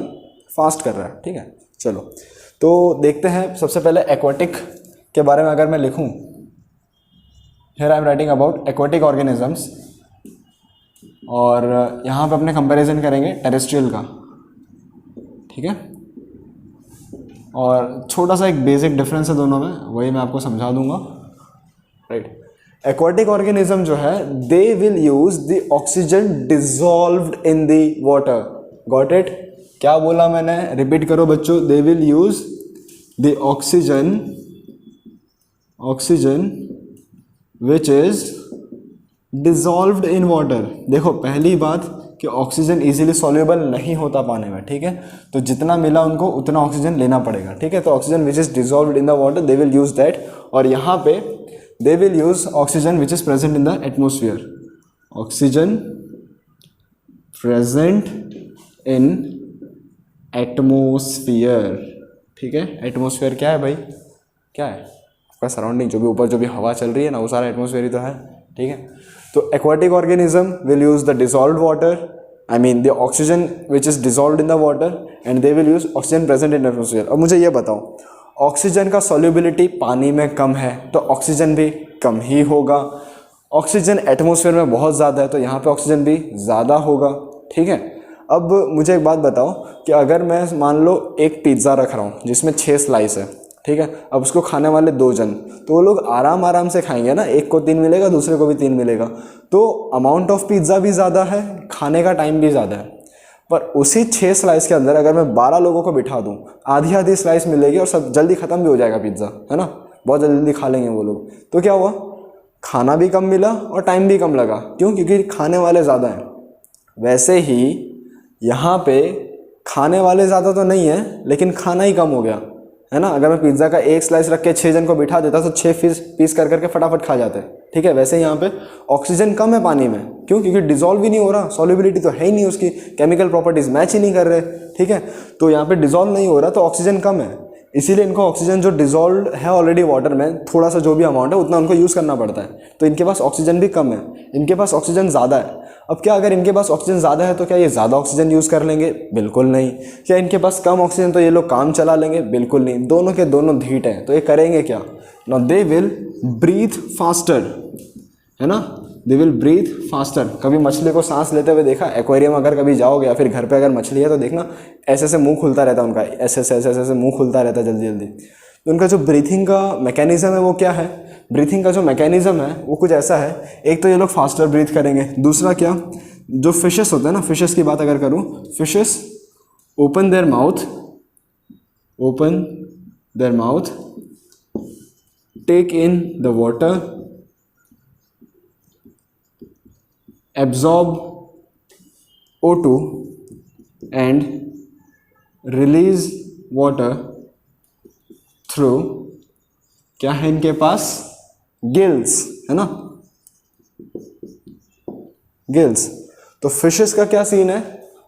फास्ट कर रहा है, ठीक है। चलो तो देखते हैं। सबसे पहले एक्वाटिक के बारे में अगर मैं लिखूं, here I am writing about aquatic organisms, और यहाँ पे अपने कंपैरिजन करेंगे टेरेस्ट्रियल का, ठीक है। और छोटा सा एक बेसिक डिफरेंस है दोनों में, वही मैं आपको समझा दूंगा, राइट। एक्वाटिक ऑर्गेनिज्म जो है, they will use the oxygen dissolved in the water. Got it, क्या बोला मैंने, रिपीट करो बच्चों, they will use the oxygen which is dissolved in water. देखो पहली बात कि ऑक्सीजन इजीली सॉल्युबल नहीं होता पानी में, ठीक है, तो जितना मिला उनको उतना ऑक्सीजन लेना पड़ेगा, ठीक है। तो oxygen which is dissolved in the water, they will use that. और यहाँ पे they will use oxygen which is present in the atmosphere, oxygen present in atmosphere, ठीक है। एटमोसफियर क्या है भाई, क्या है आपका सराउंडिंग, जो भी ऊपर जो भी हवा चल रही है ना, वो सारा एटमोसफियर ही तो है, ठीक है। तो aquatic organism will use the dissolved water, I mean the oxygen which is dissolved in the water, and they will use oxygen present in the atmosphere। अब मुझे ये बताओ, ऑक्सीजन का solubility पानी में कम है तो ऑक्सीजन भी कम ही होगा। ऑक्सीजन एटमोसफेयर में बहुत ज़्यादा है तो यहाँ पे ऑक्सीजन भी ज़्यादा होगा, ठीक है। अब मुझे एक बात बताओ कि अगर मैं मान लो एक पिज़्ज़ा रख रहा हूँ जिसमें 6 स्लाइस है, ठीक है, अब उसको खाने वाले 2 जन, तो वो लोग आराम से खाएंगे ना, एक को 3 मिलेगा, दूसरे को भी 3 मिलेगा, तो अमाउंट ऑफ पिज़्ज़ा भी ज़्यादा है, खाने का टाइम भी ज़्यादा है। पर उसी 6 स्लाइस के अंदर अगर मैं 12 लोगों को बिठा दूँ, आधी स्लाइस मिलेगी और सब जल्दी ख़त्म भी हो जाएगा पिज़्ज़ा, है ना, बहुत जल्दी खा लेंगे वो लोग। तो क्या हुआ, खाना भी कम मिला और टाइम भी कम लगा, क्यों, क्योंकि खाने वाले ज़्यादा हैं। वैसे ही यहाँ पे खाने वाले ज़्यादा तो नहीं है लेकिन खाना ही कम हो गया, है ना। अगर मैं पिज्ज़ा का एक स्लाइस रख के 6 जन को बिठा देता तो 6 पीस कर करके फटाफट खा जाते, ठीक है। वैसे यहाँ पे ऑक्सीजन कम है पानी में, क्यों? क्योंकि डिजोल्व ही नहीं हो रहा, सॉल्युबिलिटी तो है ही नहीं, उसकी केमिकल प्रॉपर्टीज मैच ही नहीं कर रहे, ठीक है। तो यहाँ पे डिजोल्व नहीं हो रहा तो ऑक्सीजन कम है, इसीलिए इनको ऑक्सीजन जो डिजोल्व है ऑलरेडी वाटर में, थोड़ा सा जो भी अमाउंट है उतना उनको यूज़ करना पड़ता है। तो इनके पास ऑक्सीजन भी कम है, इनके पास ऑक्सीजन ज़्यादा है। अब क्या अगर इनके पास ऑक्सीजन ज़्यादा है तो क्या ये ज़्यादा ऑक्सीजन यूज़ कर लेंगे? बिल्कुल नहीं। क्या इनके पास कम ऑक्सीजन तो ये लोग काम चला लेंगे? बिल्कुल नहीं। दोनों के दोनों धीट हैं, तो ये करेंगे क्या? Now they will breathe faster, है ना, दे विल ब्रीथ फास्टर। कभी मछली को सांस लेते हुए देखा? एक्वेरियम अगर कभी जाओगे या फिर घर पे अगर मछली है तो देखना ऐसे ऐसे मुंह खुलता रहता है उनका, ऐसे ऐसे ऐसे ऐसे मुंह खुलता रहता है जल्दी जल्दी। तो उनका जो ब्रीथिंग का मैकेनिज्म है वो क्या है? ब्रीथिंग का जो मैकेनिज्म है वो कुछ ऐसा है, एक तो ये लोग फास्टर ब्रीथ करेंगे, दूसरा क्या, जो फिशेस होते हैं ना, फिशेस की बात अगर करूँ, fishes open their mouth, take in the water, absorb O2 and release water through, क्या है इनके पास? गिल्स, है ना, गिल्स। तो फिशेस का क्या सीन है?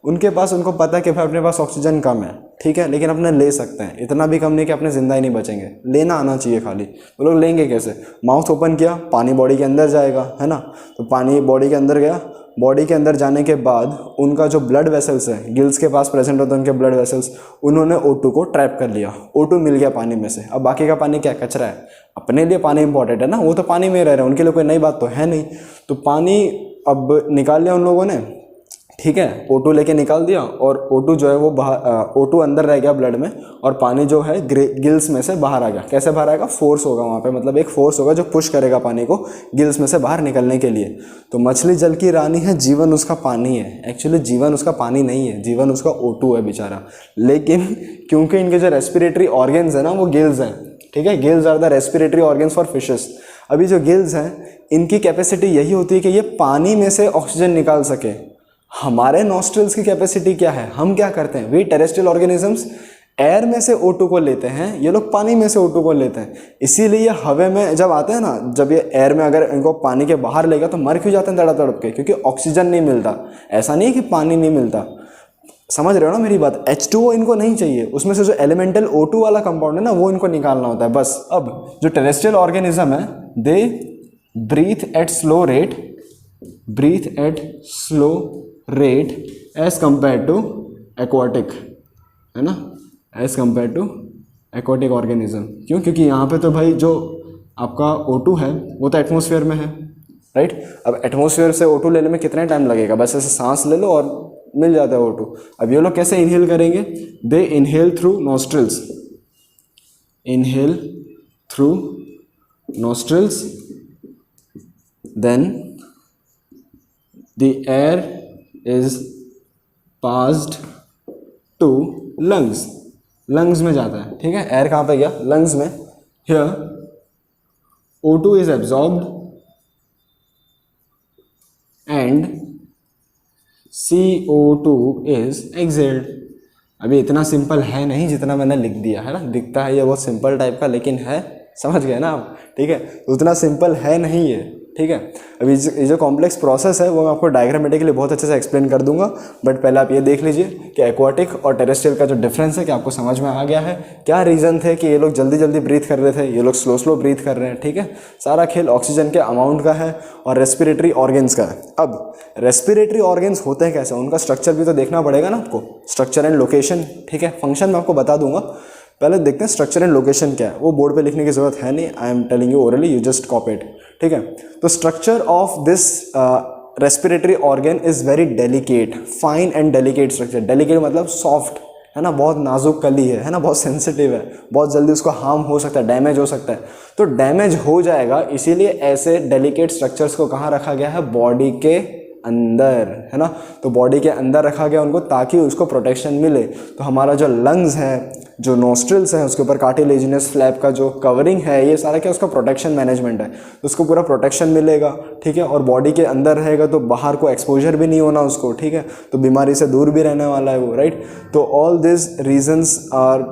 उनके पास, उनको पता है कि भाई अपने पास ऑक्सीजन कम है, ठीक है, लेकिन अपने ले सकते हैं, इतना भी कम नहीं कि अपने जिंदा ही नहीं बचेंगे, लेना आना चाहिए खाली। वो लोग लेंगे कैसे? माउथ ओपन किया, पानी बॉडी के अंदर जाएगा, है ना, तो पानी बॉडी के अंदर गया, बॉडी के अंदर जाने के बाद उनका जो ब्लड वेसल्स है, गिल्स के पास प्रेजेंट होते हैं उनके ब्लड वेसल्स, उन्होंने O2 को ट्रैप कर लिया, O2 मिल गया पानी में से। अब बाकी का पानी क्या? कचरा है। अपने लिए पानी इंपॉर्टेंट है ना, वो तो पानी में रह रहे हैं, उनके लिए कोई नई बात तो है नहीं। तो पानी अब निकाल लिया उन लोगों ने, ठीक है, O2 लेके निकाल दिया, और O2 जो है वो बाहर, O2 अंदर रह गया ब्लड में, और पानी जो है गिल्स में से बाहर आ गया। कैसे बाहर आएगा? फोर्स होगा वहाँ पे, मतलब एक फोर्स होगा जो पुश करेगा पानी को गिल्स में से बाहर निकलने के लिए। तो मछली जल की रानी है, जीवन उसका पानी है। एक्चुअली जीवन उसका पानी नहीं है, जीवन उसका O2 है बेचारा। लेकिन क्योंकि इनके जो रेस्पिरेटरी ऑर्गन्स है ना वो गिल्स हैं, ठीक है, gills are the respiratory organs for fishes. अभी जो गिल्स हैं इनकी कैपेसिटी यही होती है कि ये पानी में से ऑक्सीजन निकाल सके। हमारे नॉस्ट्रल्स की कैपेसिटी क्या है? हम क्या करते हैं? वी टेरेस्ट्रियल ऑर्गेनिजम्स एयर में से O2 को लेते हैं, ये लोग पानी में से O2 को लेते हैं। इसीलिए ये हवा में जब आते हैं ना, जब ये एयर में अगर इनको पानी के बाहर लेगा तो मर क्यों जाते हैं तड़प तड़प के? क्योंकि ऑक्सीजन नहीं मिलता। ऐसा नहीं है कि पानी नहीं मिलता, समझ रहे हो ना मेरी बात? H2O इनको नहीं चाहिए, उसमें से जो एलिमेंटल O2 वाला कंपाउंड है ना वो इनको निकालना होता है बस। अब जो टेरेस्ट्रियल ऑर्गेनिज्म है they breathe at slow rate as compare to aquatic, है ना, as compare to aquatic organism. क्यों? क्योंकि यहाँ पे तो भाई जो आपका O2 है वो तो एटमॉस्फेयर में है, राइट। अब एटमॉस्फेयर से O2 लेने में कितना टाइम लगेगा? बस ऐसे सांस ले लो और मिल जाता है O2। अब ये लोग कैसे इनहेल करेंगे? They inhale through nostrils, then the air is passed to lungs में जाता है, ठीक है। एयर कहाँ पे गया? लंग्स में। Here O2 is absorbed and CO2 is excelled. अभी इतना सिंपल है नहीं जितना मैंने लिख दिया, है ना। दिखता है ये बहुत सिंपल टाइप का, लेकिन है, समझ गए ना आप, ठीक है। उतना सिंपल है नहीं ये, ठीक है। अभी ये जो कॉम्प्लेक्स प्रोसेस है वो मैं आपको डायग्रामेटिकली बहुत अच्छे से एक्सप्लेन कर दूंगा, बट पहले आप ये देख लीजिए कि एक्वाटिक और टेरेस्ट्रियल का जो डिफरेंस है कि आपको समझ में आ गया है, क्या रीज़न थे कि ये लोग जल्दी जल्दी ब्रीथ कर रहे थे, ये लोग स्लो ब्रीथ कर रहे हैं, ठीक है। सारा खेल ऑक्सीजन के अमाउंट का है और रेस्पिरेटरी ऑर्गन्स का है। अब रेस्पिरेटरी ऑर्गन्स होते हैं कैसे, उनका स्ट्रक्चर भी तो देखना पड़ेगा ना आपको, स्ट्रक्चर एंड लोकेशन, ठीक है। फंक्शन मैं आपको बता दूंगा, पहले देखते हैं स्ट्रक्चर एंड लोकेशन क्या है। वो बोर्ड पे लिखने की जरूरत है नहीं, I am telling you orally, you just copy it, ठीक है। तो structure of this respiratory organ is very delicate, fine and delicate structure. Delicate मतलब सॉफ्ट, है ना, बहुत नाजुक कली है ना, बहुत सेंसिटिव है, बहुत जल्दी उसको हार्म हो सकता है, डैमेज हो सकता है। तो डैमेज हो जाएगा, इसीलिए ऐसे डेलिकेट स्ट्रक्चर्स को कहाँ रखा गया है? बॉडी के अंदर, है ना। तो बॉडी के अंदर रखा गया उनको ताकि उसको प्रोटेक्शन मिले। तो हमारा जो लंग्स है, जो नोस्ट्रिल्स हैं, उसके ऊपर कार्टिलेजिनस फ्लैप का जो कवरिंग है, ये सारा क्या उसका प्रोटेक्शन मैनेजमेंट है, तो उसको पूरा प्रोटेक्शन मिलेगा, ठीक है। और बॉडी के अंदर रहेगा तो बाहर को एक्सपोजर भी नहीं होना उसको, ठीक है, तो बीमारी से दूर भी रहने वाला है वो, राइट। तो all this reasons are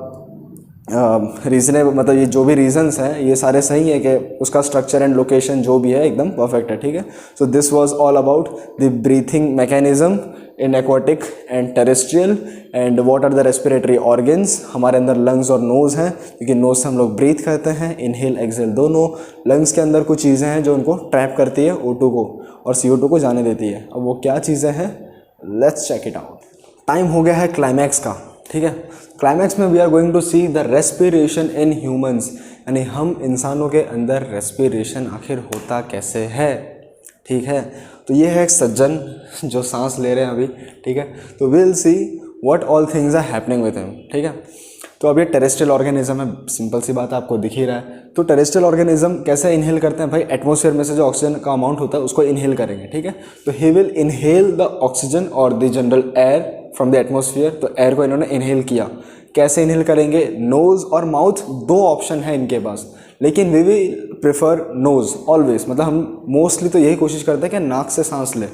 reasonable, मतलब ये जो भी रीजंस हैं ये सारे सही है कि उसका स्ट्रक्चर एंड लोकेशन जो भी है एकदम परफेक्ट है, ठीक है। So this was all about the breathing mechanism in aquatic and terrestrial and what are the respiratory organs. हमारे अंदर लंग्स और नोज़ हैं, क्योंकि नोज से हम लोग ब्रीथ करते हैं, इनहेल एक्सेल दोनों। लंग्स के अंदर कुछ चीज़ें हैं जो उनको ट्रैप करती है O2 को और CO2 को जाने देती है। अब वो क्या चीज़ें हैं, let's check it out. Time हो गया है क्लाइमैक्स का, ठीक है। क्लाइमैक्स में we are going to see the respiration in humans, यानी हम इंसानों के अंदर रेस्पिरेशन आखिर होता कैसे है, ठीक है। तो ये है एक सज्जन जो सांस ले रहे हैं अभी, ठीक है। तो will see what all things are happening with him, ठीक है। तो अब ये टेरेस्ट्रियल ऑर्गेनिज्म है, सिंपल सी बात आपको दिख ही रहा है। तो टेरेस्ट्रियल ऑर्गेनिज्म कैसे इनहेल करते हैं भाई, एटमॉस्फेयर में से जो ऑक्सीजन का अमाउंट होता है उसको इनहेल करेंगे, ठीक है। तो he will inhale the oxygen और the general air from the atmosphere. तो एयर को इन्होंने इनहेल किया, कैसे इनहेल करेंगे, नोज़ और माउथ, दो ऑप्शन है इनके पास, लेकिन we will prefer nose always. मतलब हम मोस्टली तो यही कोशिश करते हैं कि नाक से सांस लें।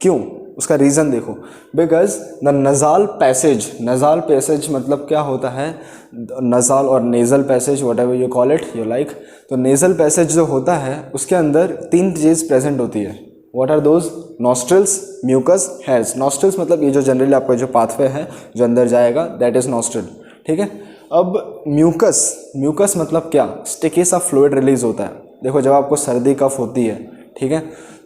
क्यों, उसका रीज़न देखो, बिकॉज द नज़ाल पैसेज मतलब क्या होता है, नज़ाल और nasal passage, what ever you call it you like. तो नेज़ल पैसेज जो होता है उसके अंदर तीन चीज़ प्रेजेंट होती है। What are those, nostrils, mucus, hairs. Nostrils मतलब ये जो जनरली आपका जो पाथवे है जो अंदर जाएगा, दैट इज़ नॉस्ट्रल, ठीक है। अब म्यूकस मतलब क्या, स्टिकी सा फ्लूइड रिलीज होता है। देखो जब आपको सर्दी कफ होती है, ठीक है,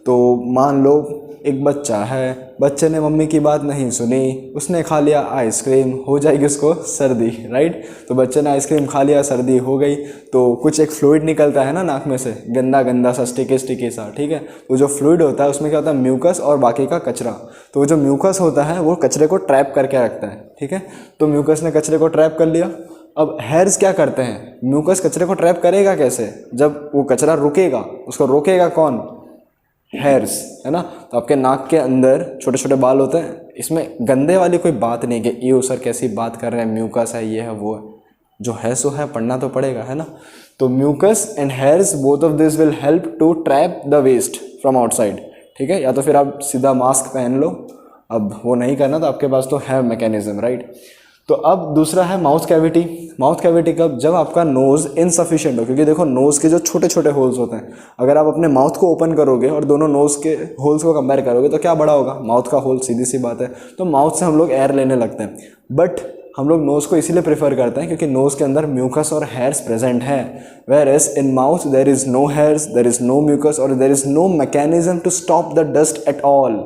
तो मान लो एक बच्चा है, बच्चे ने मम्मी की बात नहीं सुनी, उसने खा लिया आइसक्रीम, हो जाएगी उसको सर्दी, राइट। तो बच्चे ने आइसक्रीम खा लिया, सर्दी हो गई, तो कुछ एक फ्लूइड निकलता है ना नाक में से, गंदा सा स्टिकी सा, ठीक है। तो जो फ्लूइड होता है उसमें क्या होता है, म्यूकस और बाकी का कचरा। तो जो म्यूकस होता है वो कचरे को ट्रैप करके रखता है, ठीक है। तो म्यूकस ने कचरे को ट्रैप कर लिया। अब हेयर्स क्या करते हैं, म्यूकस कचरे को ट्रैप करेगा कैसे, जब वो कचरा रुकेगा, उसको रोकेगा कौन, हेयर्स, है ना। तो आपके नाक के अंदर छोटे छोटे बाल होते हैं, इसमें गंदे वाली कोई बात नहीं कि ये सर कैसी बात कर रहे हैं, म्यूकस है, ये है वो है, जो है सो है, पढ़ना तो पड़ेगा, है ना। तो mucus and hairs both of this will help to trap the waste from outside, ठीक है। या तो फिर आप सीधा मास्क पहन लो, अब वो नहीं करना तो आपके पास तो है मैकेनिज्म, राइट। तो अब दूसरा है माउथ कैविटी। माउथ कैविटी कब, जब आपका नोज़ इनसफिशिएंट हो, क्योंकि देखो नोज़ के जो छोटे छोटे होल्स होते हैं, अगर आप अपने माउथ को ओपन करोगे और दोनों नोज़ के होल्स को कंपेयर करोगे तो क्या बड़ा होगा, माउथ का होल, सीधी सी बात है। तो माउथ से हम लोग एयर लेने लगते हैं, बट हम लोग नोज़ को इसीलिए प्रेफर करते हैं क्योंकि नोज़ के अंदर म्यूकस और हेयर्स प्रेजेंट है, where as in mouth there is no hairs, there is no mucus और there is no mechanism to stop the dust at all.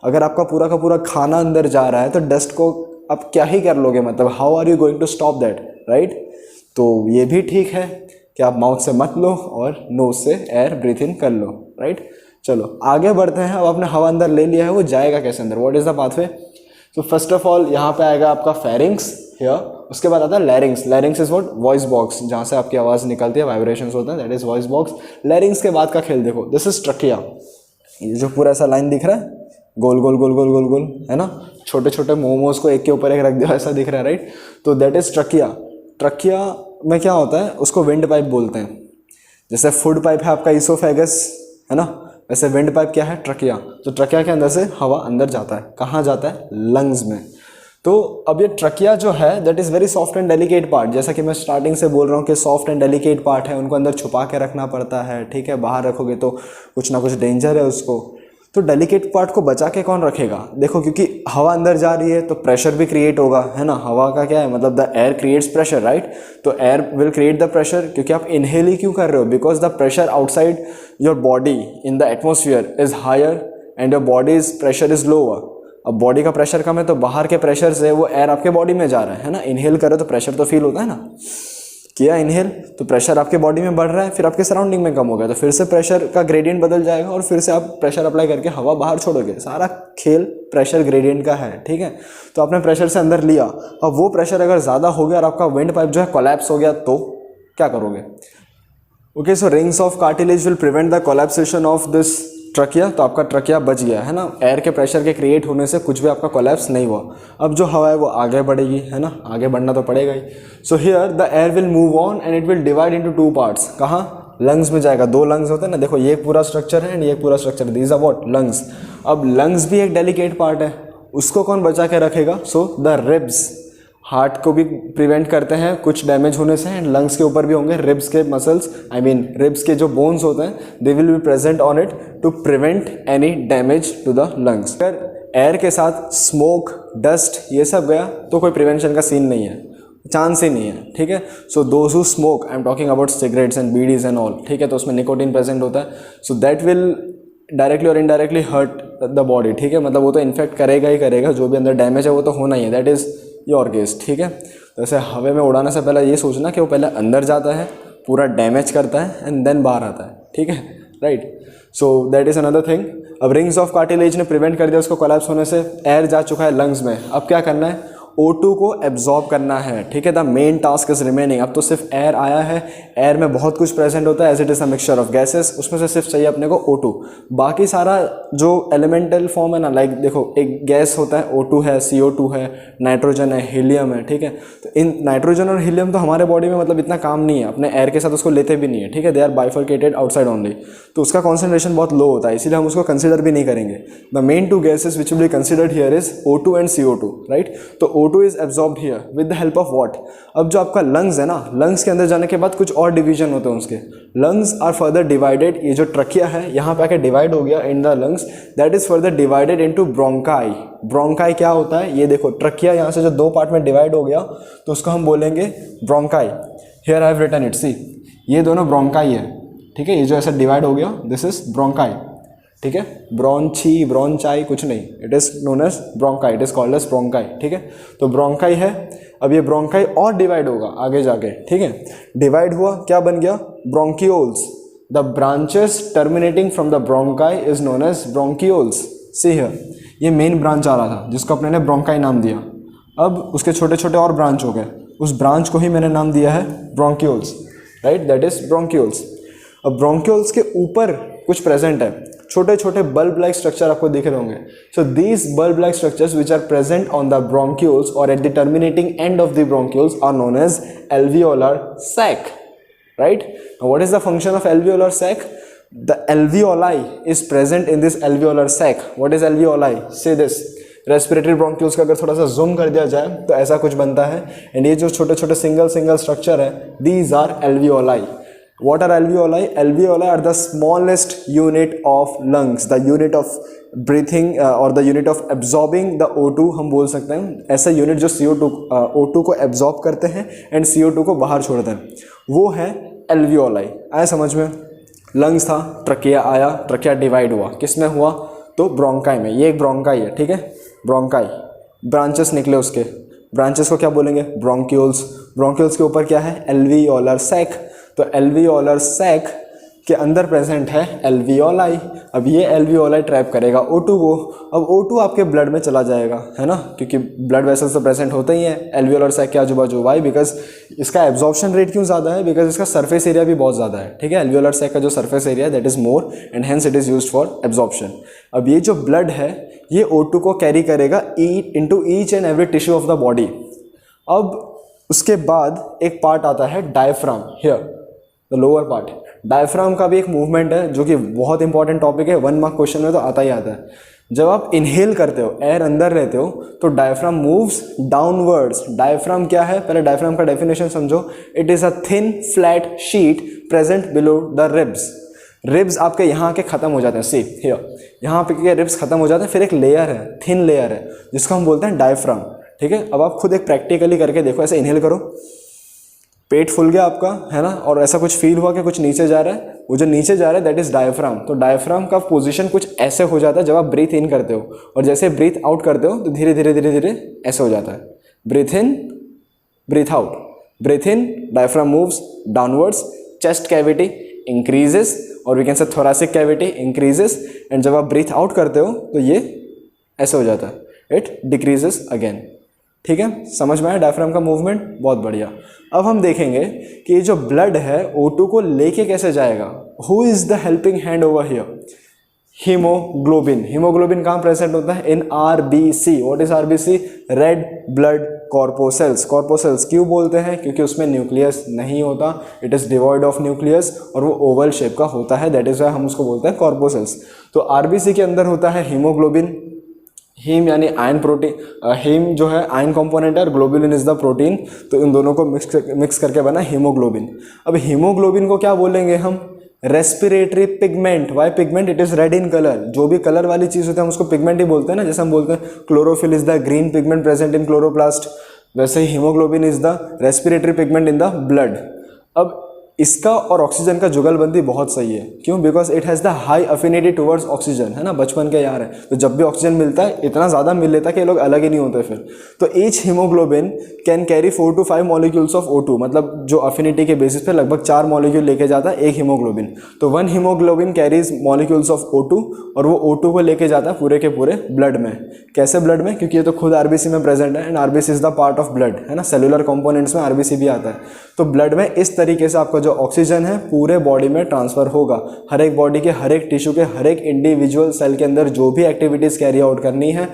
अगर आपका पूरा का पूरा खाना अंदर जा रहा है तो डस्ट को आप क्या ही कर लोगे, मतलब how are you going to stop that, right. तो ये भी ठीक है कि आप माउथ से मत लो और नोज से एयर ब्रीथ इन कर लो, राइट। चलो आगे बढ़ते हैं। अब आपने हवा अंदर ले लिया है, वो जाएगा कैसे अंदर, व्हाट इज़ द पाथवे। तो फर्स्ट ऑफ ऑल यहाँ पे आएगा आपका फेरिंग्स हियर, उसके बाद आता है लैरिंग्स। लैरिंग्स इज व्हाट, वॉइस बॉक्स, जहाँ से आपकी आवाज़ निकलती है, वाइब्रेशंस होते हैं, दैट इज वॉइस बॉक्स। लैरिंग्स के बाद का खेल देखो, दिस इज ट्रकिया। ये जो पूरा ऐसा लाइन दिख रहा है, गोल गोल गोल गोल गोल गोल, है ना, छोटे छोटे मोमोज को एक के ऊपर एक रख दिया ऐसा दिख रहा है, राइट। तो दैट इज ट्रकिया। ट्रकिया में क्या होता है, उसको विंड पाइप बोलते हैं। जैसे फूड पाइप है आपका ईसोफेगस, है ना, वैसे विंड पाइप क्या है, ट्रकिया। तो ट्रकिया के अंदर से हवा अंदर जाता है, कहाँ जाता है, लंग्स में। तो अब ये ट्रकिया जो है that is very soft and delicate part, जैसा कि मैं स्टार्टिंग से बोल रहा हूँ कि सॉफ्ट एंड डेलिकेट पार्ट है, उनको अंदर छुपा के रखना पड़ता है, ठीक है। बाहर रखोगे तो कुछ ना कुछ डेंजर है उसको। तो डेलिकेट पार्ट को बचा के कौन रखेगा, देखो क्योंकि हवा अंदर जा रही है तो प्रेशर भी क्रिएट होगा, है ना। हवा का क्या है मतलब, the air creates pressure, right. तो air will create the pressure, क्योंकि आप इनहेल ही क्यों कर रहे हो, because the pressure outside your body in the atmosphere is higher and your body's pressure is lower. अब बॉडी का प्रेशर कम है तो बाहर के प्रेशर से वो एयर आपके बॉडी में जा रहा है ना। इनहेल करो तो प्रेशर तो फील होता है ना, किया इनहेल तो प्रेशर आपके बॉडी में बढ़ रहा है, फिर आपके सराउंडिंग में कम हो गया तो फिर से प्रेशर का ग्रेडियंट बदल जाएगा और फिर से आप प्रेशर अप्लाई करके हवा बाहर छोड़ोगे। सारा खेल प्रेशर ग्रेडियंट का है, ठीक है। तो आपने प्रेशर से अंदर लिया, अब वो प्रेशर अगर ज़्यादा हो गया और आपका विंड पाइप जो है कोलैप्स हो गया तो क्या करोगे। Okay, so rings of cartilage will prevent the collapsation of this trachea. तो आपका ट्रकिया बच गया, है ना। एयर के प्रेशर के क्रिएट होने से कुछ भी आपका कोलैप्स नहीं हुआ। अब जो हवा है वो आगे बढ़ेगी, है ना, आगे बढ़ना तो पड़ेगा ही। So here the air will move on and it will divide into two parts. कहाँ, लंग्स में जाएगा। दो लंग्स होते हैं ना, देखो ये पूरा स्ट्रक्चर है एंड ये पूरा structure, these are what, lungs. अब लंग्स भी एक डेलिकेट पार्ट है, उसको कौन बचा के रखेगा, सो द रिब्स। हार्ट को भी प्रिवेंट करते हैं कुछ डैमेज होने से, एंड लंग्स के ऊपर भी होंगे, रिब्स के मसल्स, आई मीन रिब्स के जो बोन्स होते हैं they will be present on it to prevent any damage to the lungs. अगर एयर के साथ स्मोक, डस्ट ये सब गया तो कोई प्रिवेंशन का सीन नहीं है, चांस ही नहीं है, ठीक है। So those who smoke, I am talking about cigarettes and bidis and all, ठीक है, तो उसमें निकोटीन प्रेजेंट होता है, सो दैट विल डायरेक्टली और इनडायरेक्टली हर्ट द बॉडी, ठीक है, मतलब वो तो इन्फेक्ट करेगा ही करेगा, जो भी अंदर डैमेज है वो तो होना ही है, दैट इज़ योर केस, ठीक है। तो ऐसे हवा में उड़ाने से पहले ये सोचना कि वो पहले अंदर जाता है, पूरा डैमेज करता है एंड देन बाहर आता है, ठीक है, right. So that is another thing. अब रिंग्स ऑफ कार्टिलेज ने प्रिवेंट कर दिया उसको कोलैप्स होने से, एयर जा चुका है लंग्स में, अब क्या करना है, O2 को एब्जॉर्ब करना है, ठीक है। The main task is remaining. अब तो सिर्फ एयर आया है, एयर में बहुत कुछ प्रेजेंट होता है as it is a mixture of gases, उसमें से सिर्फ चाहिए अपने को O2। बाकी सारा जो एलिमेंटल फॉर्म है ना, लाइक देखो एक गैस होता है O2 है, CO2 है, नाइट्रोजन है, हीलियम है, ठीक है। तो इन नाइट्रोजन और हीलियम तो हमारे बॉडी में मतलब इतना काम नहीं है, अपने एयर के साथ उसको लेते भी नहीं है, ठीक है, they are bifurcated outside only, तो उसका कॉन्सेंट्रेशन बहुत लो होता है, इसीलिए हम उसको कंसिडर भी नहीं करेंगे। The main two gases which will be considered here is O2 and CO2, right. तो O2 is absorbed with the help of what. अब जो आपका लंग्स है ना, लंग्स के अंदर जाने के बाद कुछ और डिवीजन होते हैं उसके, लंग्स आर फर्दर डिवाइडेड, ये जो ट्रकिया है यहाँ पे आके डिवाइड हो गया in the lungs, that is further divided into bronchi. Bronchi क्या होता है, ये देखो ट्रकिया यहाँ से जो दो पार्ट में डिवाइड हो गया तो उसको हम बोलेंगे bronchi. Here I have written it, see ये दोनों ब्रोंकाई है, ठीक है, ये जो ऐसा डिवाइड हो गया दिस इज ब्रोंकाई, ठीक है, ब्रोंची ब्रोंचाई कुछ नहीं, it is known as bronchi, it is called as bronchi, ठीक है। तो ब्रोंकाई है, अब ये ब्रोंकाई और डिवाइड होगा आगे जाके, ठीक है, डिवाइड हुआ क्या बन गया, bronchioles. The branches terminating from the bronchi is known as bronchioles. See here, ये मेन ब्रांच आ रहा था जिसको अपने ने ब्रोंकाई नाम दिया, अब उसके छोटे छोटे और ब्रांच हो गए, उस ब्रांच को ही मैंने नाम दिया है bronchioles, right, that is bronchioles. अब ब्रोंकियोल्स के ऊपर कुछ प्रेजेंट है, छोटे छोटे बल्ब लाइक स्ट्रक्चर आपको दिख रहे होंगे। So these bulb like structures which are present on the bronchioles और at the terminating end of the bronchioles are known as alveolar sac, right. What is the function of alveolar sac? The alveoli is present in this alveolar sac. What is alveoli? Say this respiratory bronchioles का अगर थोड़ा सा zoom कर दिया जाए तो ऐसा कुछ बनता है, एंड ये जो छोटे छोटे सिंगल सिंगल स्ट्रक्चर है these are alveoli. What are alveoli? Alveoli are the smallest unit of lungs, the unit of breathing or the unit of absorbing the O2 हम बोल सकते हैं, ऐसा यूनिट जो CO2 O2 को एब्जॉर्ब करते हैं एंड CO2 को बाहर छोड़ते हैं, वो है alveoli। आया समझ में? लंग्स था, ट्रकिया आया, ट्रकिया डिवाइड हुआ, किस में हुआ? तो ब्रोंकाई में, ये एक ब्रोंकाई है, ठीक है, ब्रोंकाई, ब्रांचेस निकले उसके, ब्रांचेस को क्या बोलेंगे? ब्रोंक्यूल्स। ब्रोंक्यूल्स के ऊपर क्या है? Alveolar sac. तो एल्वियोलर सैक के अंदर प्रेजेंट है एल्वियोलाई। अब ये एल्वियोलाई ट्रैप करेगा O2 को, अब O2 आपके ब्लड में चला जाएगा, है ना, क्योंकि ब्लड वेसल्स तो प्रेजेंट होते ही हैं एल्वियोलर सैक के आजू बाजू। वाई? बिकॉज इसका एब्जॉर्प्शन रेट क्यों ज़्यादा है? बिकॉज इसका सरफेस एरिया भी बहुत ज़्यादा है, ठीक है, एल्वियोलर सैक का जो surface area that is more and hence it is used for absorption. अब ये जो ब्लड है ये O2 को कैरी करेगा into each and every tissue of the body. अब उसके बाद एक पार्ट आता है diaphragm, here the lower part. Diaphragm का भी एक मूवमेंट है जो कि बहुत इंपॉर्टेंट टॉपिक है, 1 मार्क क्वेश्चन में तो आता ही आता है। जब आप इनहेल करते हो, एयर अंदर रहते हो, तो डायफ्राम मूव्स डाउनवर्ड्स। डायफ्राम क्या है? पहले डायफ्राम का डेफिनेशन समझो। It is a thin flat sheet present below the ribs. Ribs आपके यहाँ के खत्म हो जाते हैं, सी हियर, यहाँ पे के रिब्स खत्म हो जाते हैं, फिर एक लेयर है, थिन लेयर है, जिसको हम बोलते हैं डायफ्राम, ठीक है। अब आप खुद एक प्रैक्टिकली करके देखो, ऐसे इनहेल करो, पेट फूल गया आपका, है ना, और ऐसा कुछ फील हुआ कि कुछ नीचे जा रहा है, वो जो नीचे जा रहा है दैट इज डायफ्राम। तो डायफ्राम का पोजीशन कुछ ऐसे हो जाता है जब आप ब्रीथ इन करते हो, और जैसे ब्रीथ आउट करते हो तो धीरे धीरे धीरे धीरे ऐसे हो जाता है। Breathe in, breathe out, breathe in, diaphragm moves downwards, chest cavity increases, और we can say thoracic cavity increases, and जब आप ब्रीथ आउट करते हो तो ये ऐसे हो जाता है, इट डिक्रीजेस अगेन, ठीक है। समझ में आया डायफ्राम का मूवमेंट? बहुत बढ़िया। अब हम देखेंगे कि ये जो ब्लड है O2 को लेके कैसे जाएगा। Who is the helping hand over here? Haemoglobin. Haemoglobin कहाँ प्रेजेंट होता है? In RBC। What is RBC? Red blood corpuscles. Corpuscles क्यों बोलते हैं? क्योंकि उसमें न्यूक्लियस नहीं होता, it is devoid of nucleus, और वो ओवल शेप का होता है, दैट इज वाई हम उसको बोलते हैं कॉर्पोसेल्स। तो RBC के अंदर होता है हीमोग्लोबिन। हीम यानी आयन प्रोटीन, हीम जो है आयन कंपोनेंट है और ग्लोबुलिन इज द प्रोटीन, तो इन दोनों को मिक्स करके बना हीमोग्लोबिन। अब हीमोग्लोबिन को क्या बोलेंगे हम? Respiratory pigment. Why pigment? It is red in colour. जो भी कलर वाली चीज़ होती है हम उसको पिगमेंट ही बोलते हैं ना, जैसे हम बोलते हैं chlorophyll is the green pigment present in chloroplast, वैसे ही haemoglobin is the respiratory pigment in the blood. अब इसका और ऑक्सीजन का जुगलबंदी बहुत सही है। क्यों? Because it has the high affinity towards oxygen, है ना, बचपन के यार है, तो जब भी ऑक्सीजन मिलता है इतना ज़्यादा मिल लेता है कि ये लोग अलग ही नहीं होते फिर। तो each haemoglobin can carry 4 to 5 molecules of O2, मतलब जो अफिनिटी के बेसिस पे लगभग 4 मॉलिक्यूल लेके जाता है एक हीमोग्लोबिन। तो 1 haemoglobin carries molecules of O2 और वो O2 को लेके जाता है पूरे के पूरे ब्लड में। कैसे ब्लड में? क्योंकि ये तो खुद आरबीसी में प्रेजेंट है and RBC is the part of blood, है ना, सेलुलर कंपोनेंट्स में आरबीसी भी आता है। तो ब्लड में इस तरीके से आपका जो ऑक्सीजन है पूरे बॉडी में ट्रांसफर होगा। हर एक बॉडी के हर एक टिश्यू के हर एक इंडिविजुअल सेल के अंदर जो भी एक्टिविटीज कैरी आउट करनी है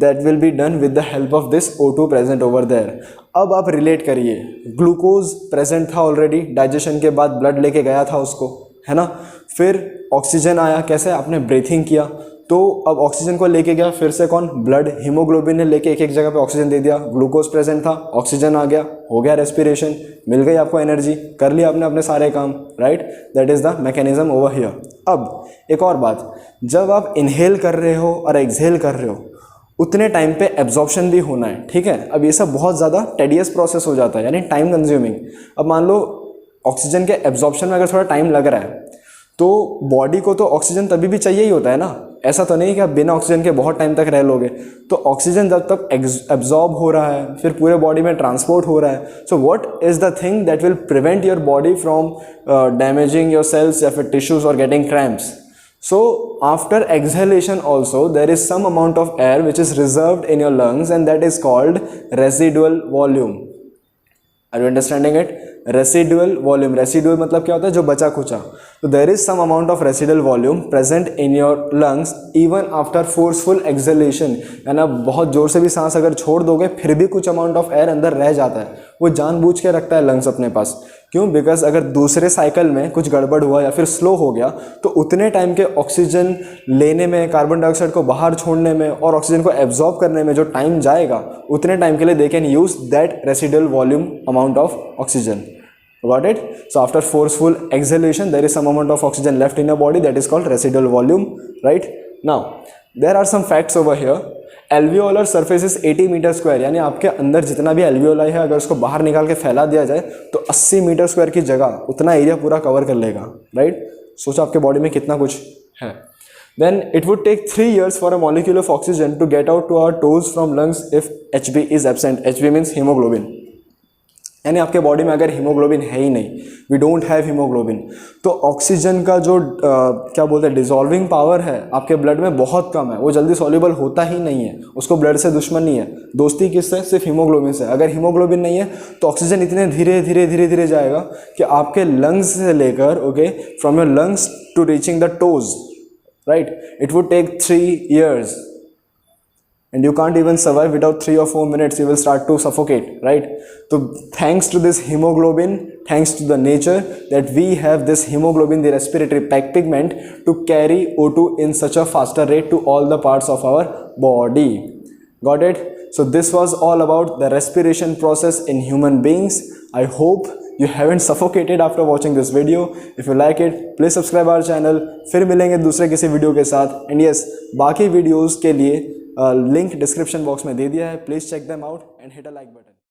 that will be done with the help of this O2 present over there. अब आप रिलेट करिए, ग्लूकोज प्रेजेंट था ऑलरेडी, डाइजेशन के बाद ब्लड लेके गया था उसको, है ना, फिर ऑक्सीजन आया, कैसे? आपने ब्रीथिंग किया, तो अब ऑक्सीजन को लेके गया फिर से कौन? ब्लड। हीमोग्लोबिन ने लेके एक एक जगह पे ऑक्सीजन दे दिया, ग्लूकोज प्रेजेंट था, ऑक्सीजन आ गया, हो गया रेस्पिरेशन, मिल गई आपको एनर्जी, कर लिया आपने अपने सारे काम, right? That is the mechanism over here. अब एक और बात, जब आप इनहेल कर रहे हो और एक्सहेल कर रहे हो उतने टाइम पे एब्जॉर्प्शन भी होना है, ठीक है? अब ये सब बहुत ज़्यादा टेडियस प्रोसेस हो जाता है, यानी टाइम कंज्यूमिंग। अब मान लो ऑक्सीजन के एब्जॉर्प्शन में अगर थोड़ा टाइम लग रहा है तो बॉडी को तो ऑक्सीजन तभी भी चाहिए ही होता है ना, ऐसा तो नहीं कि आप बिना ऑक्सीजन के बहुत टाइम तक रह लोगे। तो ऑक्सीजन जब तक एब्जॉर्ब हो रहा है फिर पूरे बॉडी में ट्रांसपोर्ट हो रहा है। So what is the thing that will prevent your body from damaging your cells या फिर टिश्यूज और getting cramps? So after exhalation also there is some amount of air which is reserved in your lungs and that is called residual volume. Are you understanding it? Residual volume. Residual मतलब क्या होता है? जो बचा खुचा। So there is some amount of residual volume present in your lungs even after forceful exhalation. यानी आप बहुत जोर से भी सांस अगर छोड़ दोगे फिर भी कुछ अमाउंट ऑफ एयर अंदर रह जाता है, वो जानबूझ के रखता है लंग्स अपने पास। क्यों? बिकॉज अगर दूसरे साइकिल में कुछ गड़बड़ हुआ या फिर स्लो हो गया तो उतने टाइम के ऑक्सीजन लेने में, कार्बन डाइऑक्साइड को बाहर छोड़ने में और ऑक्सीजन को एब्जॉर्ब करने में जो टाइम जाएगा उतने टाइम के लिए they can use that residual volume amount of oxygen. Got it? So after forceful exhalation there is some amount of oxygen left in your body, that is called residual volume, right? Now there are some facts over here. Alveolar surface is 80 metre square, यानी आपके अंदर जितना भी alveoli है अगर उसको बाहर निकाल के फैला दिया जाए तो 80 मीटर स्क्वायर की जगह उतना एरिया पूरा कवर कर लेगा, राइट? सोचो आपके बॉडी में कितना कुछ है। Then it would take 3 years for a molecule of oxygen to get out to our toes from lungs if Hb is absent. Hb means hemoglobin, यानी आपके बॉडी में अगर हीमोग्लोबिन है ही नहीं, वी डोंट हैव हीमोग्लोबिन, तो oxygen का जो क्या बोलते हैं डिजॉल्विंग पावर है आपके ब्लड में बहुत कम है, वो जल्दी सॉल्युबल होता ही नहीं है। उसको ब्लड से दुश्मन नहीं है, दोस्ती किससे? सिर्फ हीमोग्लोबिन से। अगर हीमोग्लोबिन नहीं है तो ऑक्सीजन इतने धीरे धीरे धीरे धीरे जाएगा कि आपके लंग्स से लेकर, okay, from your lungs to reaching the toes, right, it would take 3 years. And you can't even survive without 3 or 4 minutes, you will start to suffocate, right? So thanks to this hemoglobin, thanks to the nature that we have this hemoglobin, the respiratory pigment, to carry O2 in such a faster rate to all the parts of our body. Got it? So this was all about the respiration process in human beings. I hope you haven't suffocated after watching this video. If you like it, please subscribe our channel. फिर मिलेंगे दूसरे किसी video के साथ। And yes, बाकी videos के लिए link description box में दे दिया है, please check them out and hit a like button.